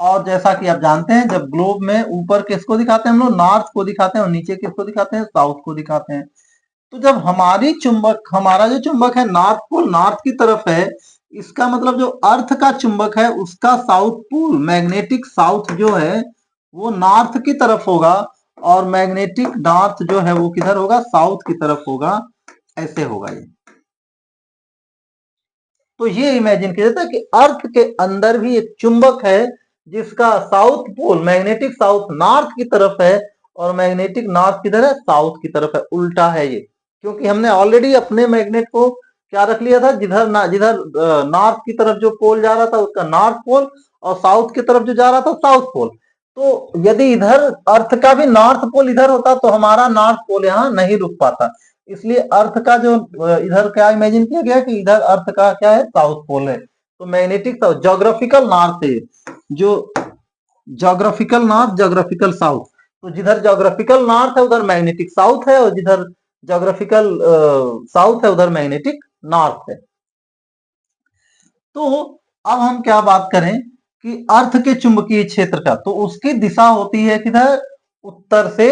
और जैसा कि आप जानते हैं, जब ग्लोब में ऊपर किसको दिखाते हैं हम लोग, नॉर्थ को दिखाते हैं, और नीचे किसको दिखाते हैं, साउथ को दिखाते हैं। तो जब हमारा जो चुंबक है नॉर्थ पोल नॉर्थ की तरफ है, इसका मतलब जो अर्थ का चुंबक है उसका साउथ पोल, मैग्नेटिक साउथ जो है वो नॉर्थ की तरफ होगा, और मैग्नेटिक नॉर्थ जो है वो किधर होगा, साउथ की तरफ होगा। ऐसे होगा ये। तो ये इमेजिन किया जाता है कि अर्थ के अंदर भी एक चुंबक है जिसका south pole, magnetic south north की तरफ है, और मैग्नेटिक नॉर्थ किधर है, साउथ की तरफ है। उल्टा है ये, क्योंकि हमने ऑलरेडी अपने मैग्नेट को क्या रख लिया था, जिधर नॉर्थ की तरफ जो पोल जा रहा था उसका नॉर्थ पोल, और साउथ की तरफ जो जा रहा था साउथ पोल। तो यदि इधर अर्थ का भी नॉर्थ पोल इधर होता तो हमारा नॉर्थ पोल यहाँ नहीं रुक पाता। इसलिए अर्थ का जो इधर क्या इमेजिन किया गया कि इधर अर्थ का क्या है, साउथ पोल है। तो मैग्नेटिक साउथ, जोग्राफिकल नॉर्थ है जो, जोग्राफिकल नॉर्थ, जोग्राफिकल साउथ। तो जिधर जोग्राफिकल नॉर्थ है उधर मैग्नेटिक साउथ है, और जिधर जोग्राफिकल साउथ है उधर मैग्नेटिक नॉर्थ है। तो अब हम क्या बात करें कि अर्थ के चुंबकीय क्षेत्र का, तो उसकी दिशा होती है किधर, उत्तर से,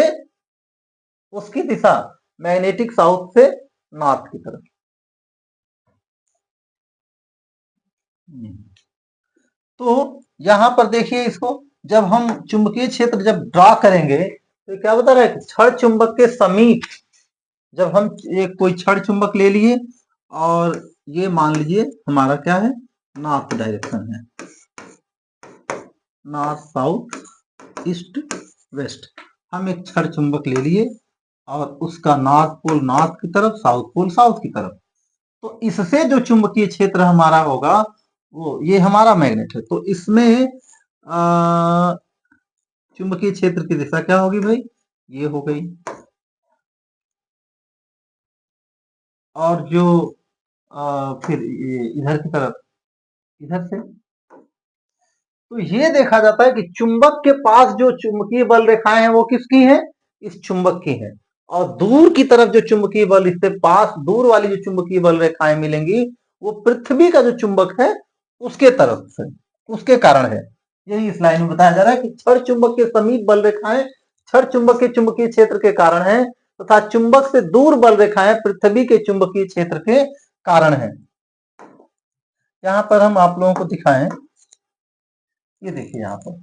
उसकी दिशा मैग्नेटिक साउथ से नॉर्थ की तरफ। तो यहां पर देखिए इसको, जब हम चुंबकीय क्षेत्र जब ड्रा करेंगे तो क्या बता रहा है, छड़ चुंबक के समीप, जब हम एक कोई छड़ चुंबक ले लिए, और ये मान लीजिए हमारा क्या है, नॉर्थ डायरेक्शन है, नॉर्थ साउथ ईस्ट वेस्ट। हम एक छड़ चुंबक ले लिए और उसका नॉर्थ पोल नॉर्थ की तरफ, साउथ पोल साउथ की तरफ। तो इससे जो चुंबकीय क्षेत्र हमारा होगा, वो ये हमारा मैग्नेट है, तो इसमें चुंबकीय क्षेत्र की दिशा क्या होगी भाई, ये हो गई। और जो फिर इधर की तरफ, इधर से, तो ये देखा जाता है कि चुंबक के पास जो चुंबकीय बल रेखाएं हैं वो किसकी हैं, इस चुंबक की हैं। और दूर की तरफ जो चुंबकीय बल, इससे पास दूर वाली जो चुंबकीय बल रेखाएं मिलेंगी, वो पृथ्वी का जो चुंबक है उसके तरफ से, उसके कारण है। यही इस लाइन में बताया जा रहा है कि छड़ चुंबक के समीप बल रेखाएं छड़ चुंबक के चुंबकीय क्षेत्र के कारण है, तथा चुंबक से दूर बल रेखाएं पृथ्वी के चुंबकीय क्षेत्र के कारण है। यहां पर हम आप लोगों को दिखाएं, ये देखिए यहां पर,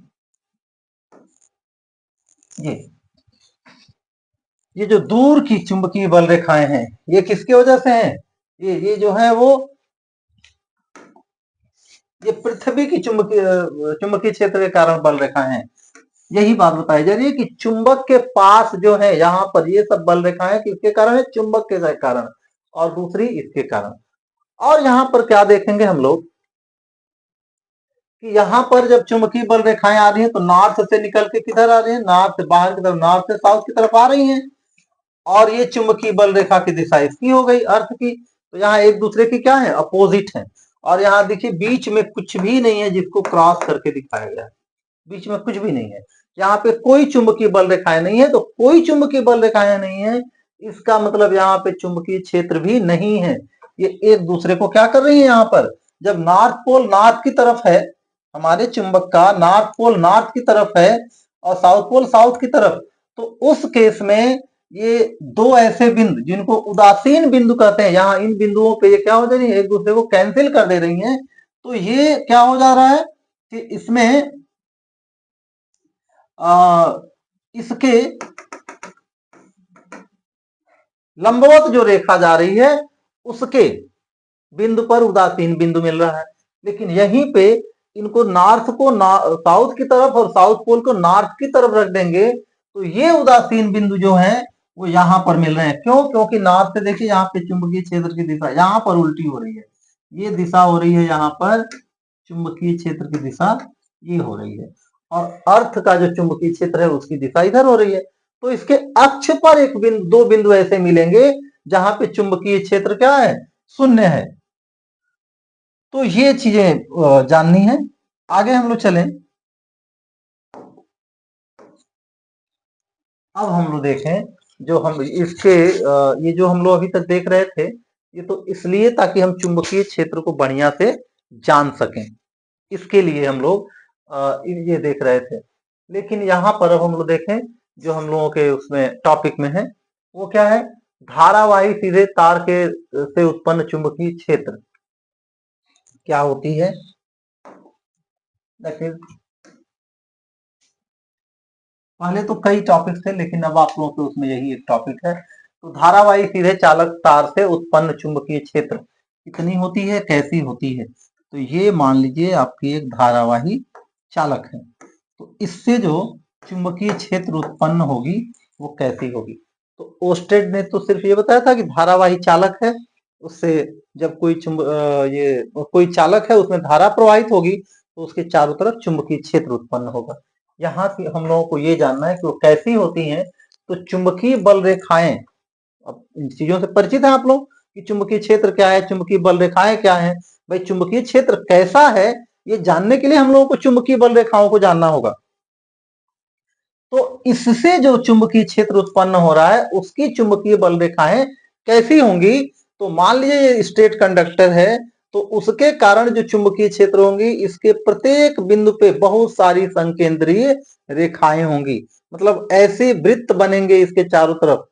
ये ये जो दूर की चुंबकीय बल रेखाएं हैं, ये किसकी वजह से हैं, ये जो है वो, ये पृथ्वी की चुंबकीय क्षेत्र के कारण बल रेखाएं हैं। यही बात बताई जा रही है कि चुंबक के पास जो है यहाँ पर ये सब बल रेखाएं किसके कारण है, चुंबक के कारण, और दूसरी इसके कारण। और यहाँ पर क्या देखेंगे हम लोग कि यहाँ पर जब चुंबकीय बल रेखाएं आ रही हैं तो नॉर्थ से निकल के किधर आ रही है, नॉर्थ से बाहर की तरफ, नॉर्थ से साउथ की तरफ आ रही हैं। और ये चुंबकीय बल रेखा की दिशा इसकी हो गई, अर्थ की। तो यहाँ एक दूसरे की क्या है, अपोजिट है। और यहाँ देखिए बीच में कुछ भी नहीं है जिसको क्रॉस करके दिखाया गया है, बीच में कुछ भी नहीं है। यहाँ पे कोई चुंबकीय बल रेखाएं नहीं है, तो कोई चुंबकीय बल रेखाएं नहीं है, इसका मतलब यहाँ पे चुंबकीय क्षेत्र भी नहीं है। ये एक दूसरे को क्या कर रही है, यहाँ पर जब नॉर्थ पोल नॉर्थ की तरफ है, हमारे चुंबक का नॉर्थ पोल नॉर्थ की तरफ है, और साउथ पोल साउथ की तरफ, तो उस केस में ये दो ऐसे बिंदु जिनको उदासीन बिंदु कहते हैं, यहाँ इन बिंदुओं पे ये क्या हो जा रही है, एक दूसरे को कैंसिल कर दे रही है। तो ये क्या हो जा रहा है कि इसमें इसके लंबवत जो रेखा जा रही है उसके बिंदु पर उदासीन बिंदु मिल रहा है। लेकिन यहीं पे इनको नॉर्थ को साउथ की तरफ और साउथ पोल को नॉर्थ की तरफ रख देंगे, तो ये उदासीन बिंदु जो है वो यहाँ पर मिल रहे हैं। क्यों, क्योंकि नॉर्थ से देखिए यहाँ पे चुंबकीय क्षेत्र की दिशा यहाँ पर उल्टी हो रही है, ये दिशा हो रही है यहाँ पर चुंबकीय क्षेत्र की दिशा ये हो रही है, और अर्थ का जो चुंबकीय क्षेत्र है उसकी दिशा इधर हो रही है। तो इसके अक्ष पर एक बिंदु, दो बिंदु ऐसे मिलेंगे जहां पे चुंबकीय क्षेत्र क्या है, शून्य है। तो ये चीजें जाननी है। आगे हम लोग चलें, अब हम लोग देखें जो हम इसके ये जो हम लोग अभी तक देख रहे थे ये तो इसलिए ताकि हम चुंबकीय क्षेत्र को बढ़िया से जान सकें, इसके लिए हम लोग ये देख रहे थे। लेकिन यहाँ पर अब हम लोग देखें जो हम लोगों के उसमें टॉपिक में है वो क्या है, धारावाही सीधे तार के से उत्पन्न चुंबकीय क्षेत्र क्या होती है। देखिए पहले तो कई टॉपिक थे लेकिन अब आप लोगों के उसमें यही एक टॉपिक है। तो धारावाही सीधे चालक तार से उत्पन्न चुंबकीय क्षेत्र कितनी होती है, कैसी होती है। तो ये मान लीजिए आपकी एक धारावाही चालक है, तो इससे जो चुंबकीय क्षेत्र उत्पन्न होगी वो कैसी होगी। तो ओस्टेड ने तो सिर्फ ये बताया था कि धारावाही चालक है, उससे जब कोई ये कोई चालक है उसमें धारा प्रवाहित होगी तो उसके चारों तरफ चुंबकीय क्षेत्र उत्पन्न होगा। यहाँ से हम लोगों को ये जानना है कि वो कैसी होती हैं। तो चुंबकीय बल रेखाएं, अब इन चीजों से परिचित हैं आप लोग कि चुंबकीय क्षेत्र क्या है, चुंबकीय बल रेखाएं क्या है। भाई चुंबकीय क्षेत्र कैसा है ये जानने के लिए हम लोगों को चुंबकीय बल रेखाओं को जानना होगा। तो इससे जो चुंबकीय क्षेत्र उत्पन्न हो रहा है उसकी चुंबकीय बल रेखाएं कैसी होंगी। तो मान लीजिए ये स्ट्रेट कंडक्टर है, तो उसके कारण जो चुंबकीय क्षेत्र होंगी इसके प्रत्येक बिंदु पे बहुत सारी संकेंद्रीय रेखाएं होंगी, मतलब ऐसे वृत्त बनेंगे इसके चारों तरफ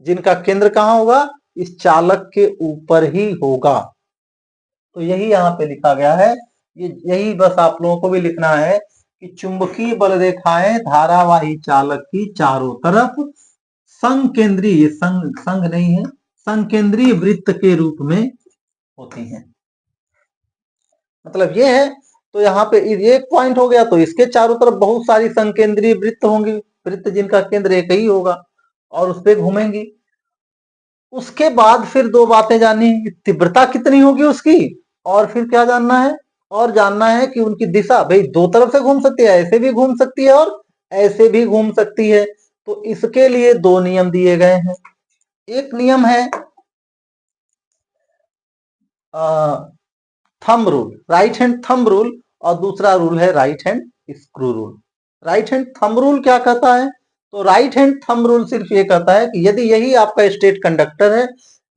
जिनका केंद्र कहां होगा, इस चालक के ऊपर ही होगा। तो यही यहाँ पे लिखा गया है, यही बस आप लोगों को भी लिखना है कि चुंबकीय बल रेखाएं धारावाही चालक की चारों तरफ संकेंद्रीय, संघ नहीं है, संकेंद्रीय वृत्त के रूप में होती हैं। मतलब ये है, तो यहाँ पे ये एक पॉइंट हो गया, तो इसके चारों तरफ बहुत सारी संकेंद्रीय वृत्त होंगी, वृत्त जिनका केंद्र एक ही होगा और उस पर घूमेंगी। उसके बाद फिर दो बातें जाननी, तीव्रता कितनी होगी उसकी, और फिर क्या जानना है, और जानना है कि उनकी दिशा, भाई दो तरफ से घूम सकती है, ऐसे भी घूम सकती है और ऐसे भी घूम सकती है। तो इसके लिए दो नियम दिए गए हैं। एक नियम है thumb rule, right hand thumb rule, और दूसरा रूल है right hand screw rule. Right hand thumb rule क्या कहता है, तो राइट हैंड थंब रूल सिर्फ ये कहता है कि यदि यही आपका स्टेट कंडक्टर है,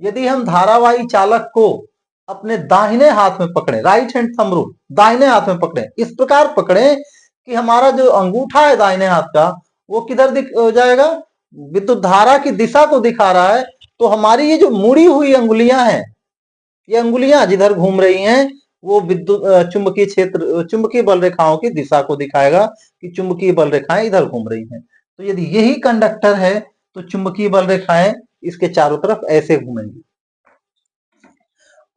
यदि हम धारावाही चालक को अपने दाहिने हाथ में पकड़े, राइट हैंड थंब रूल, दाहिने हाथ में पकड़े, इस प्रकार पकड़े कि हमारा जो अंगूठा है दाहिने हाथ का वो किधर दिख जाएगा, विद्युत धारा की दिशा को दिखा रहा है। तो हमारी ये जो मुड़ी हुई अंगुलियां हैं, ये अंगुलियां जिधर घूम रही हैं वो विद्युत चुंबकीय क्षेत्र, चुंबकीय बल रेखाओं की दिशा को दिखाएगा कि चुंबकीय बल रेखाएं इधर घूम रही हैं। तो यदि यही कंडक्टर है तो चुंबकीय बल रेखाएं इसके चारों तरफ ऐसे घूमेंगी।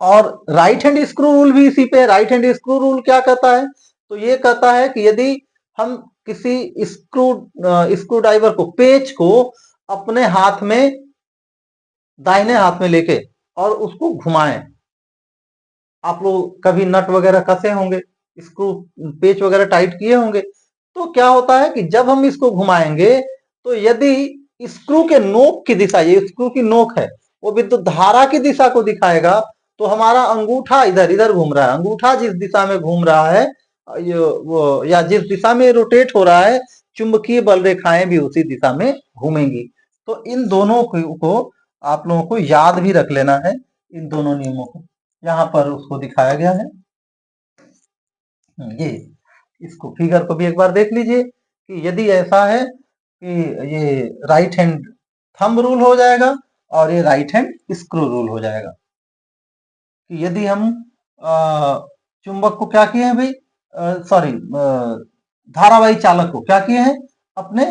और राइट हैंड स्क्रू रूल भी इसी पे, राइट हैंड स्क्रू रूल क्या कहता है, तो ये कहता है कि यदि हम किसी स्क्रू ड्राइवर को, पेच को अपने हाथ में, दाहिने हाथ में लेके और उसको घुमाएं, आप लोग कभी नट वगैरह कसे होंगे, स्क्रू पेच वगैरह टाइट किए होंगे, तो क्या होता है कि जब हम इसको घुमाएंगे तो यदि स्क्रू के नोक की दिशा, ये स्क्रू की नोक है, वो विद्युत धारा की दिशा को दिखाएगा। तो हमारा अंगूठा इधर इधर घूम रहा है, अंगूठा जिस दिशा में घूम रहा है या जिस दिशा में रोटेट हो रहा है, चुंबकीय बल रेखाएं भी उसी दिशा में घूमेंगी। तो इन दोनों को आप लोगों को याद भी रख लेना है, इन दोनों नियमों को। यहाँ पर उसको दिखाया गया है, ये इसको फिगर को भी एक बार देख लीजिए कि यदि ऐसा है कि ये राइट हैंड थंब रूल हो जाएगा और ये राइट हैंड स्क्रू रूल हो जाएगा। कि यदि हम चुंबक को क्या किए हैं भाई, सॉरी, धारावाही चालक को क्या किए हैं, अपने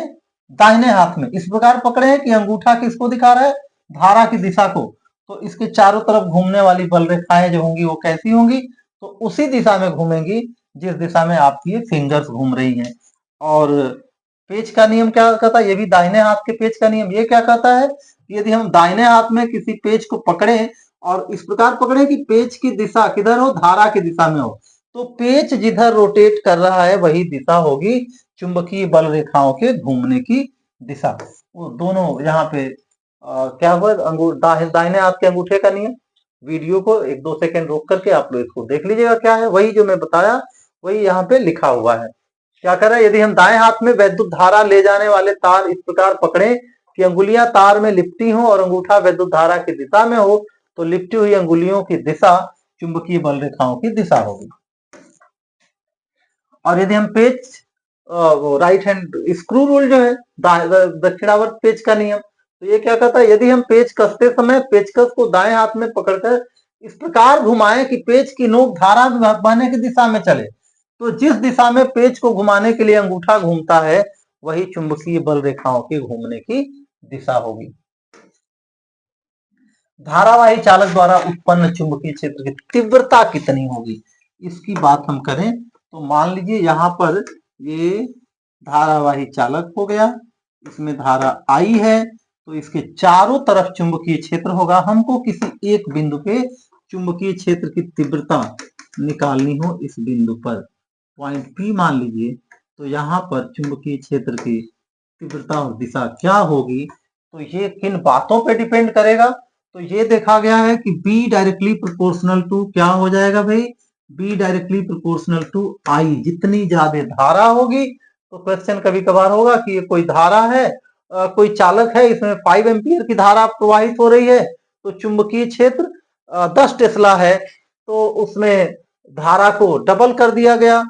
दाहिने हाथ में इस प्रकार पकड़े हैं कि अंगूठा किसको दिखा रहा है, धारा की दिशा को। तो इसके चारों तरफ घूमने वाली बल रेखाएं जो होंगी वो कैसी होंगी, तो उसी दिशा में घूमेंगी जिस दिशा में आपकी ये फिंगर्स घूम रही हैं। और पेच का नियम क्या कहता है, ये भी दाहिने हाथ के पेच का नियम, ये क्या कहता है, यदि हम दाहिने हाथ में किसी पेच को पकड़े और इस प्रकार पकड़े कि पेच की दिशा किधर हो, धारा की दिशा में हो, तो पेच जिधर रोटेट कर रहा है वही दिशा होगी चुंबकीय बल रेखाओं के घूमने की दिशा। वो दोनों यहाँ पे क्या हुआ, दाहिने हाथ के अंगूठे का नियम, वीडियो को एक दो सेकंड रोक करके आप लोग इसको देख लीजिएगा क्या है, वही जो मैं बताया वही यहाँ पे लिखा हुआ है। क्या कर रहा है, यदि हम दाएं हाथ में वैद्युत धारा ले जाने वाले तार इस प्रकार पकड़े कि अंगुलियां तार में लिपटी हो और अंगूठा वैद्युत धारा की दिशा में हो, तो लिपटी हुई अंगुलियों की दिशा चुंबकीय बल रेखाओं की दिशा होगी। और यदि हम पेच राइट हैंड स्क्रू रूल जो है दक्षिणावर्त पेच का नियम, तो ये क्या कहता है, यदि हम पेच कसते समय पेचकस को दाएं हाथ में पकड़कर इस प्रकार घुमाएं कि पेच की नोक धारा बहने की दिशा में चले, तो जिस दिशा में पेच को घुमाने के लिए अंगूठा घूमता है वही चुंबकीय बल रेखाओं के घूमने की दिशा होगी। धारावाही चालक द्वारा उत्पन्न चुंबकीय क्षेत्र की तीव्रता कितनी होगी, इसकी बात हम करें तो मान लीजिए यहां पर ये धारावाही चालक हो गया, इसमें धारा आई है, तो इसके चारों तरफ चुंबकीय क्षेत्र होगा। हमको किसी एक बिंदु पे चुंबकीय क्षेत्र की तीव्रता निकालनी हो, इस बिंदु पर पॉइंट पी मान लीजिए, तो यहाँ पर चुंबकीय क्षेत्र की तीव्रता और दिशा क्या होगी, तो ये किन बातों पे डिपेंड करेगा, तो ये देखा गया है कि B डायरेक्टली प्रोपोर्शनल टू क्या हो जाएगा भाई, B directly proportional to I। जितनी ज्यादा धारा होगी, तो क्वेश्चन कभी कभार होगा कि ये कोई धारा है, कोई चालक है, इसमें 5 एम्पियर की धारा प्रवाहित हो रही है, तो चुंबकीय क्षेत्र 10 टेस्ला है, तो उसमें धारा को डबल कर दिया गया,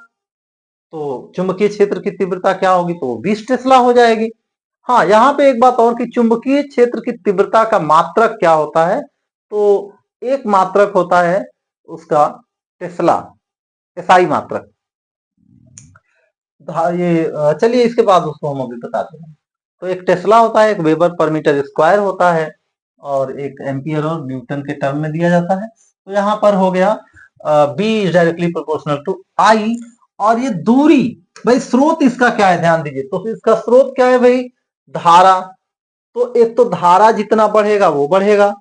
तो चुंबकीय क्षेत्र की तीव्रता क्या होगी, तो 20 टेस्ला हो जाएगी। हाँ, यहाँ पे एक बात और कि चुंबकीय क्षेत्र की तीव्रता का मात्रक क्या होता है, तो एक मात्रक होता है उसका टेस्ला, एसआई मात्रक। ये चलिए इसके बाद उसको हम अभी बताते हैं। तो एक टेस्ला होता है, एक वेबर पर मीटर स्क्वायर होता है, और एक एम्पियर और न्यूटन के टर्म में दिया जाता है। तो यहाँ पर हो गया B is directly proportional to I. और ये दूरी, भाई स्रोत इसका क्या है ध्यान दीजिए, तो इसका स्रोत क्या है भाई, धारा। तो एक तो धारा जितना बढ़ेगा वो बढ़ेगा,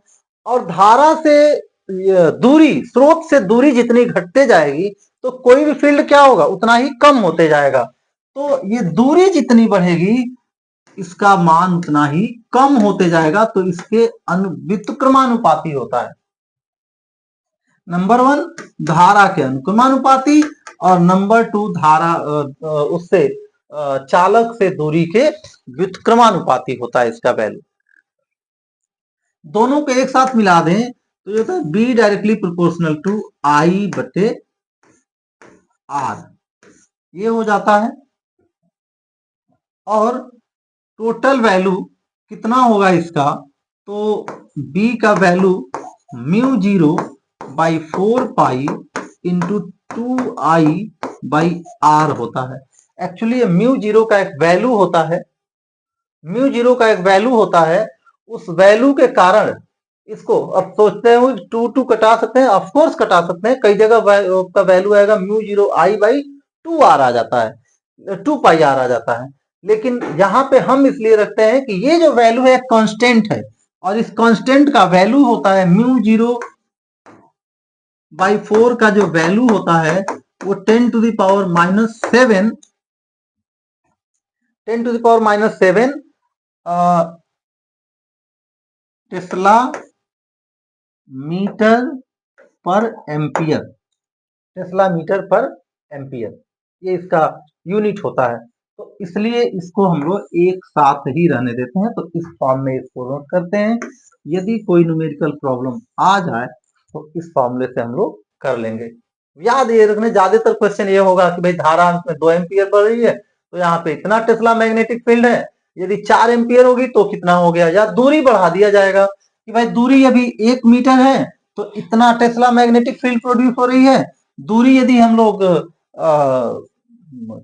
और धारा से दूरी, स्रोत से दूरी जितनी घटते जाएगी, तो कोई भी फील्ड क्या होगा, उतना ही कम होते जाएगा। तो ये दूरी जितनी बढ़ेगी इसका मान उतना ही कम होते जाएगा, तो इसके व्युत्क्रमानुपाती होता है। नंबर 1 धारा के अनुक्रमानुपाती, और नंबर 2 धारा उससे चालक से दूरी के व्युत्क्रमानुपाती होता है इसका वैल्यू। दोनों को एक साथ मिला दें तो ये होता है बी डायरेक्टली प्रोपोर्शनल टू आई बटे आर, ये हो जाता है। और टोटल वैल्यू कितना होगा इसका, तो बी का value mu 0 by 4 pi into 2i by R होता है। एक्चुअली म्यू 0 का एक वैल्यू होता है, म्यू 0 का एक वैल्यू होता है, उस वैल्यू के कारण इसको अब सोचते हैं 2 कटा सकते हैं, ऑफकोर्स कटा सकते हैं, कई जगह का वैल्यू आएगा म्यू 0 आई बाई 2 आर आ जाता है, 2 पाई आर आ जाता है। लेकिन यहाँ पे हम इसलिए रखते हैं कि ये जो वैल्यू है कांस्टेंट है, और इस कांस्टेंट का वैल्यू होता है म्यू 0 बाई 4 का जो वैल्यू होता है वो 10 to the power minus 7, 10 to the power minus 7 tesla meter per ampere, tesla meter per ampere, ये इसका यूनिट होता है। तो इसलिए इसको हम लोग एक साथ ही रहने देते हैं, तो इस फॉर्म में इसको नोट करते हैं। यदि कोई न्यूमेरिकल प्रॉब्लम आ जाए तो इस फॉर्मूले से हम लोग कर लेंगे। याद ये रखने, ज्यादातर क्वेश्चन ये होगा कि भाई धारा में 2 एम्पियर बढ़ रही है, तो यहाँ पे इतना टेस्ला मैग्नेटिक फील्ड है, यदि 4 एम्पियर होगी तो कितना हो गया, या दूरी बढ़ा दिया जाएगा कि भाई दूरी अभी 1 मीटर है तो इतना टेस्ला मैग्नेटिक फील्ड प्रोड्यूस हो रही है। दूरी यदि हम लोग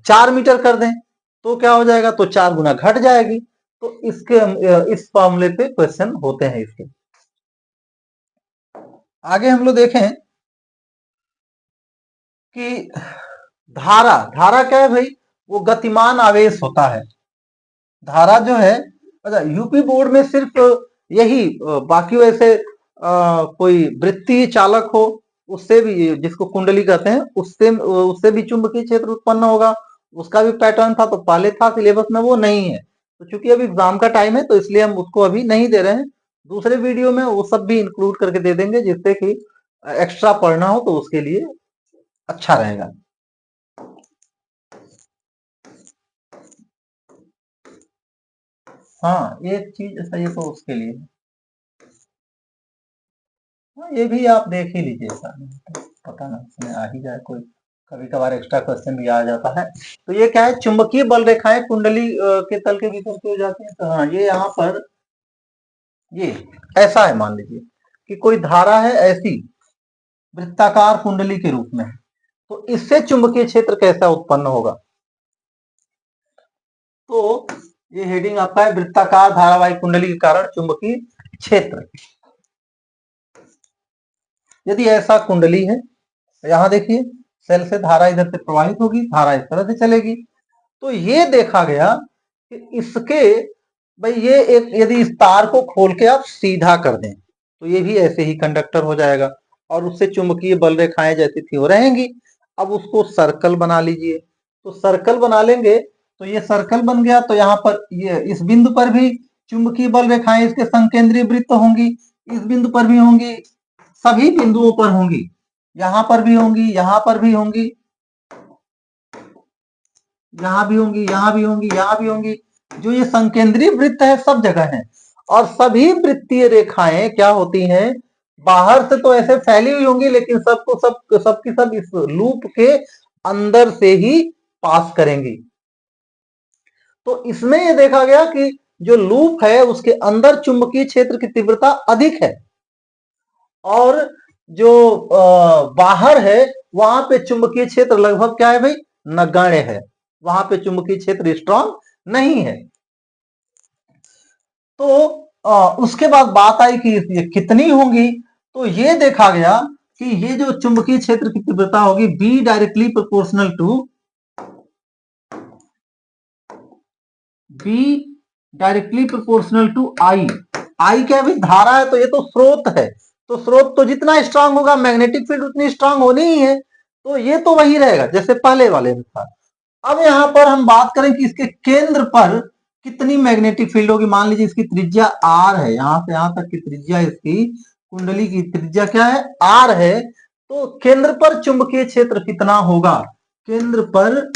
4 मीटर कर दें तो क्या हो जाएगा, तो 4 गुना घट जाएगी। तो इसके इस फॉर्मूले पे क्वेश्चन होते हैं इसके। आगे हम लोग देखें कि धारा, धारा क्या है भाई, वो गतिमान आवेश होता है। धारा जो है, अच्छा यूपी बोर्ड में सिर्फ यही, बाकी वैसे कोई वृत्तीय चालक हो उससे भी, जिसको कुंडली कहते हैं, उससे उससे भी चुंबकीय क्षेत्र उत्पन्न होगा, उसका भी पैटर्न था, तो पहले था सिलेबस में, वो नहीं है। तो चूंकि अभी एग्जाम का टाइम है तो इसलिए हम उसको अभी नहीं दे रहे हैं, दूसरे वीडियो में वो सब भी इंक्लूड करके दे देंगे, जिससे कि एक्स्ट्रा पढ़ना हो तो उसके लिए अच्छा रहेगा। हाँ एक चीज ऐसा, ये तो उसके लिए ये भी आप देख ही लीजिए, पता ना इसमें आ ही जाए, कोई कभी कभार एक्स्ट्रा क्वेश्चन भी आ जाता है। तो ये क्या है, चुंबकीय बल रेखाएं कुंडली के तल के भीतर क्यों जाती हैं, तो हाँ ये यहाँ पर ये ऐसा है, मान लीजिए कि कोई धारा है ऐसी वृत्ताकार कुंडली के रूप में, तो इससे चुंबकीय क्षेत्र कैसा उत्पन्न होगा। तो ये हेडिंग आपका है, वृत्ताकार धारावाहिक कुंडली के कारण चुंबकीय क्षेत्र। यदि ऐसा कुंडली है, यहां देखिए सेल से धारा इधर से प्रवाहित होगी, धारा इस तरह से चलेगी, तो ये देखा गया कि इसके भाई ये एक, यदि इस तार को खोल के आप सीधा कर दें तो ये भी ऐसे ही कंडक्टर हो जाएगा और उससे चुंबकीय बल रेखाएं जैसी थी वो रहेंगी। अब उसको सर्कल बना लीजिए, तो सर्कल बना लेंगे तो ये सर्कल बन गया, तो यहाँ पर ये इस बिंदु पर भी चुंबकीय बल रेखाएं इसके संकेंद्रीय वृत्त होंगी, इस बिंदु पर भी होंगी, सभी बिंदुओं पर होंगी, यहां पर भी होंगी, यहां पर भी होंगी, यहां भी होंगी, यहां भी होंगी, यहां भी होंगी। जो ये संकेंद्रीय वृत्त है सब जगह है, और सभी वृत्तीय रेखाएं क्या होती हैं, बाहर से तो ऐसे फैली हुई होंगी, लेकिन सबको सबकी सब इस लूप के अंदर से ही पास करेंगी। तो इसमें ये देखा गया कि जो लूप है उसके अंदर चुंबकीय क्षेत्र की तीव्रता अधिक है, और जो बाहर है वहां पे चुंबकीय क्षेत्र लगभग क्या है भाई, नगण्य है, वहां पे चुंबकीय क्षेत्र स्ट्रांग नहीं है। तो उसके बाद बात आई कि ये कितनी होंगी, तो ये देखा गया कि ये जो चुंबकीय क्षेत्र की तीव्रता होगी बी डायरेक्टली प्रोपोर्शनल टू आई। आई क्या है भाई, धारा है, तो ये तो स्रोत है, तो स्रोत तो जितना स्ट्रांग होगा मैग्नेटिक फील्ड उतनी स्ट्रांग होनी ही है, तो ये तो वही रहेगा जैसे पहले वाले में था। अब यहां पर हम बात करें कि इसके केंद्र पर कितनी मैग्नेटिक फील्ड होगी। मान लीजिए इसकी त्रिज्या आर है, यहां से यहां तक की त्रिज्या, इसकी कुंडली की त्रिज्या क्या है, आर है, तो केंद्र पर चुंबकीय क्षेत्र कितना होगा, केंद्र पर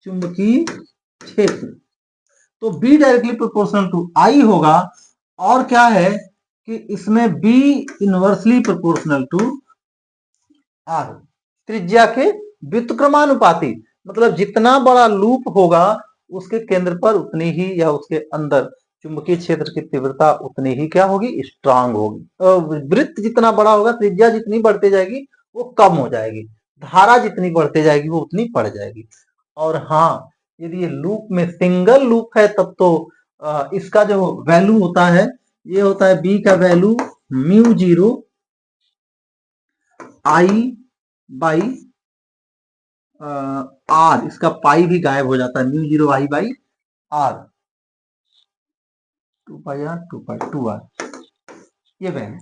चुंबकीय क्षेत्र, तो B directly proportional to I होगा, और क्या है कि इसमें B inversely proportional to R, त्रिज्या के व्युत्क्रमानुपाती, मतलब जितना बड़ा लूप होगा उसके केंद्र पर उतनी ही या उसके अंदर चुंबकीय क्षेत्र की तीव्रता उतनी ही क्या होगी, स्ट्रांग होगी। वृत्त जितना बड़ा होगा, त्रिज्या जितनी बढ़ती जाएगी वो कम हो जाएगी, धारा जितनी बढ़ती जाएगी वो उतनी बढ़ जाएगी। और हाँ, यदि ये लूप में सिंगल लूप है तब तो इसका जो वैल्यू होता है, ये होता है बी का value mu zero I by R, इसका पाई भी गायब हो जाता है, mu zero I by R, 2 pi R 2 pi 2 R, ये वैल्यू।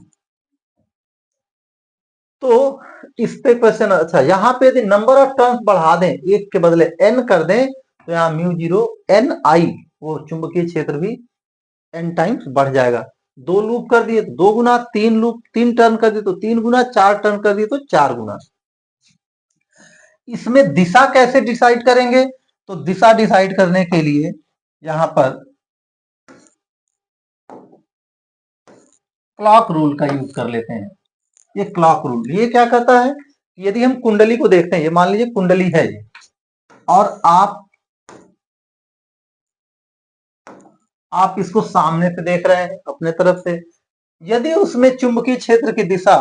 तो इस पे क्वेश्चन, अच्छा यहाँ पे यदि नंबर ऑफ टर्न्स बढ़ा दें, एक के बदले n कर दें, तो यहाँ म्यू जीरो एन आई, वो चुंबकीय क्षेत्र भी n टाइम्स बढ़ जाएगा। 2 लूप कर दिए तो 2 गुना, 3 लूप 3 टर्न कर दिए तो 3 गुना, 4 टर्न कर दिए तो 4 गुना। इसमें दिशा कैसे डिसाइड करेंगे, तो दिशा डिसाइड करने के लिए यहां पर क्लॉक रूल का यूज कर लेते हैं। ये क्लॉक रूल ये क्या कहता है, यदि हम कुंडली को देखते हैं, ये मान लीजिए कुंडली है ये, और आप इसको सामने से देख रहे हैं अपने तरफ से, यदि उसमें चुंबकीय क्षेत्र की दिशा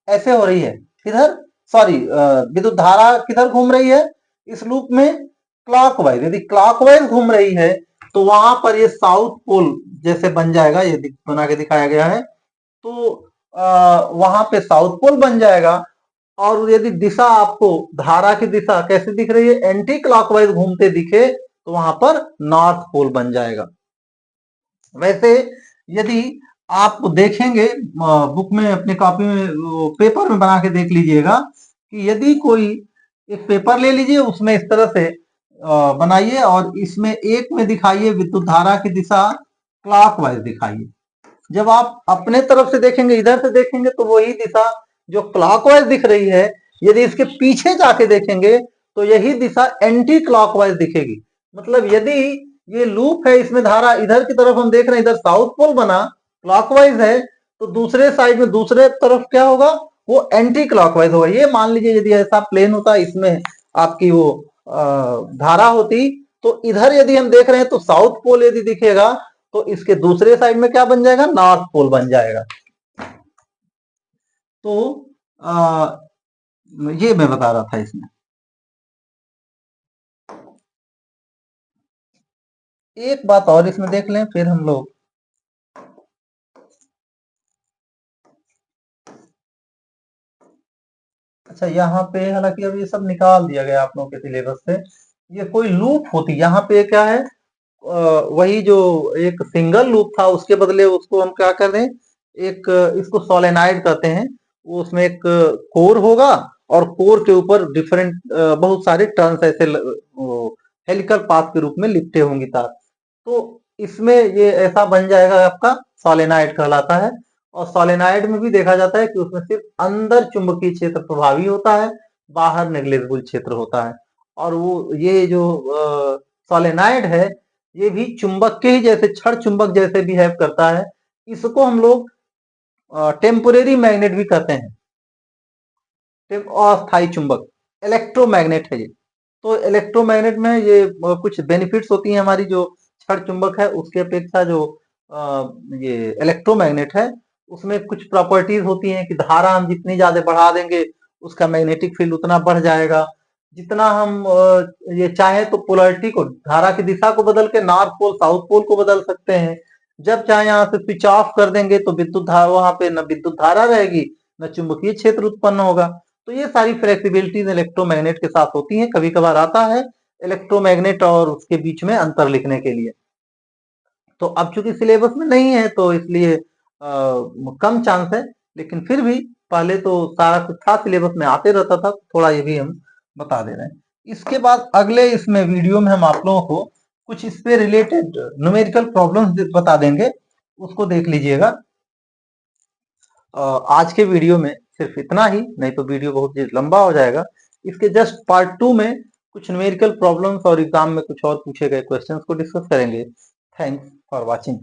ऐसे हो रही है, किधर, सॉरी विद्युत धारा किधर घूम रही है इस लूप में, क्लॉकवाइज, यदि क्लॉकवाइज घूम रही है तो वहां पर ये साउथ पोल जैसे बन जाएगा, ये बना के दिखाया गया है, तो वहां पे साउथ पोल बन जाएगा। और यदि दिशा आपको धारा की दिशा कैसे दिख रही है, एंटी क्लॉकवाइज घूमते दिखे तो वहां पर नॉर्थ पोल बन जाएगा। वैसे यदि आप देखेंगे बुक में, अपनी कॉपी में, पेपर में बना के देख लीजिएगा कि यदि कोई एक पेपर ले लीजिए, उसमें इस तरह से बनाइए और इसमें एक में दिखाइए विद्युत धारा की दिशा क्लॉकवाइज दिखाइए। जब आप अपने तरफ से देखेंगे, इधर से देखेंगे, तो वही दिशा जो क्लॉकवाइज दिख रही है, यदि इसके पीछे जाके देखेंगे तो यही दिशा एंटी क्लॉकवाइज दिखेगी। मतलब यदि ये लूप है, इसमें धारा इधर की तरफ हम देख रहे हैं, इधर साउथ पोल बना, क्लॉकवाइज है, तो दूसरे साइड में दूसरे तरफ क्या होगा, वो एंटी क्लॉकवाइज होगा। ये मान लीजिए यदि ऐसा प्लेन होता, इसमें आपकी वो धारा होती, तो इधर यदि हम देख रहे हैं तो साउथ पोल यदि दिखेगा, तो इसके दूसरे साइड में क्या बन जाएगा, नॉर्थ पोल बन जाएगा। तो ये मैं बता रहा था इसमें। एक बात और इसमें देख लें, फिर हम लोग अच्छा, यहाँ पे हालांकि अब ये सब निकाल दिया गया आप लोगों के सिलेबस से। ये कोई लूप होती, यहाँ पे क्या है, वही जो एक सिंगल लूप था, उसके बदले उसको हम क्या कर दें, एक इसको सोलेनाइड कहते हैं। वो उसमें एक कोर होगा, और कोर के ऊपर डिफरेंट बहुत सारे टर्न्स ऐसे हेलिकल पाथ के रूप में लिपटे होंगी तार। तो इसमें ये ऐसा बन जाएगा, आपका सोलेनाइड कहलाता है। और सोलेनाइड में भी देखा जाता है कि उसमें सिर्फ अंदर चुंबकीय क्षेत्र प्रभावी होता है, बाहर नेग्लिजिबल क्षेत्र होता है। और वो ये जो सोलेनाइड है, ये भी चुंबक के ही जैसे, क्षण चुंबक जैसे बिहेव करता है। इसको हम लोग टेम्पोरेरी मैग्नेट भी कहते हैं, अस्थायी चुंबक, इलेक्ट्रोमैग्नेट है ये। तो इलेक्ट्रोमैग्नेट में ये कुछ बेनिफिट्स होती हैं हमारी, जो क्षण चुंबक है उसके अपेक्षा जो ये इलेक्ट्रोमैग्नेट है, उसमें कुछ प्रॉपर्टीज होती हैं कि धारा हम जितनी ज्यादा बढ़ा देंगे, उसका मैग्नेटिक फील्ड उतना बढ़ जाएगा। जितना हम ये चाहे तो पोलरिटी को, धारा की दिशा को बदल के नॉर्थ पोल साउथ पोल को बदल सकते हैं। जब चाहे यहाँ से स्विच ऑफ कर देंगे तो विद्युत धारा, वहां पे न विद्युत धारा रहेगी, न चुंबकीय क्षेत्र उत्पन्न होगा। तो ये सारी फ्लेक्सिबिलिटीज इलेक्ट्रोमैग्नेट के साथ होती हैं। कभी कभार आता है इलेक्ट्रोमैग्नेट और उसके बीच में अंतर लिखने के लिए। तो अब चूंकि सिलेबस में नहीं है तो इसलिए कम चांस है, लेकिन फिर भी पहले तो सारा कुछ था सिलेबस में, आते रहता था, थोड़ा ये भी हम बता दे रहे हैं। इसके बाद अगले इसमें वीडियो में हम आप लोगों को कुछ इस पे रिलेटेड न्यूमेरिकल प्रॉब्लम्स बता देंगे, उसको देख लीजिएगा। आज के वीडियो में सिर्फ इतना ही, नहीं तो वीडियो बहुत लंबा हो जाएगा। इसके जस्ट पार्ट 2 में कुछ न्यूमेरिकल प्रॉब्लम्स और एग्जाम में कुछ और पूछे गए क्वेश्चंस को डिस्कस करेंगे। Thanks for watching.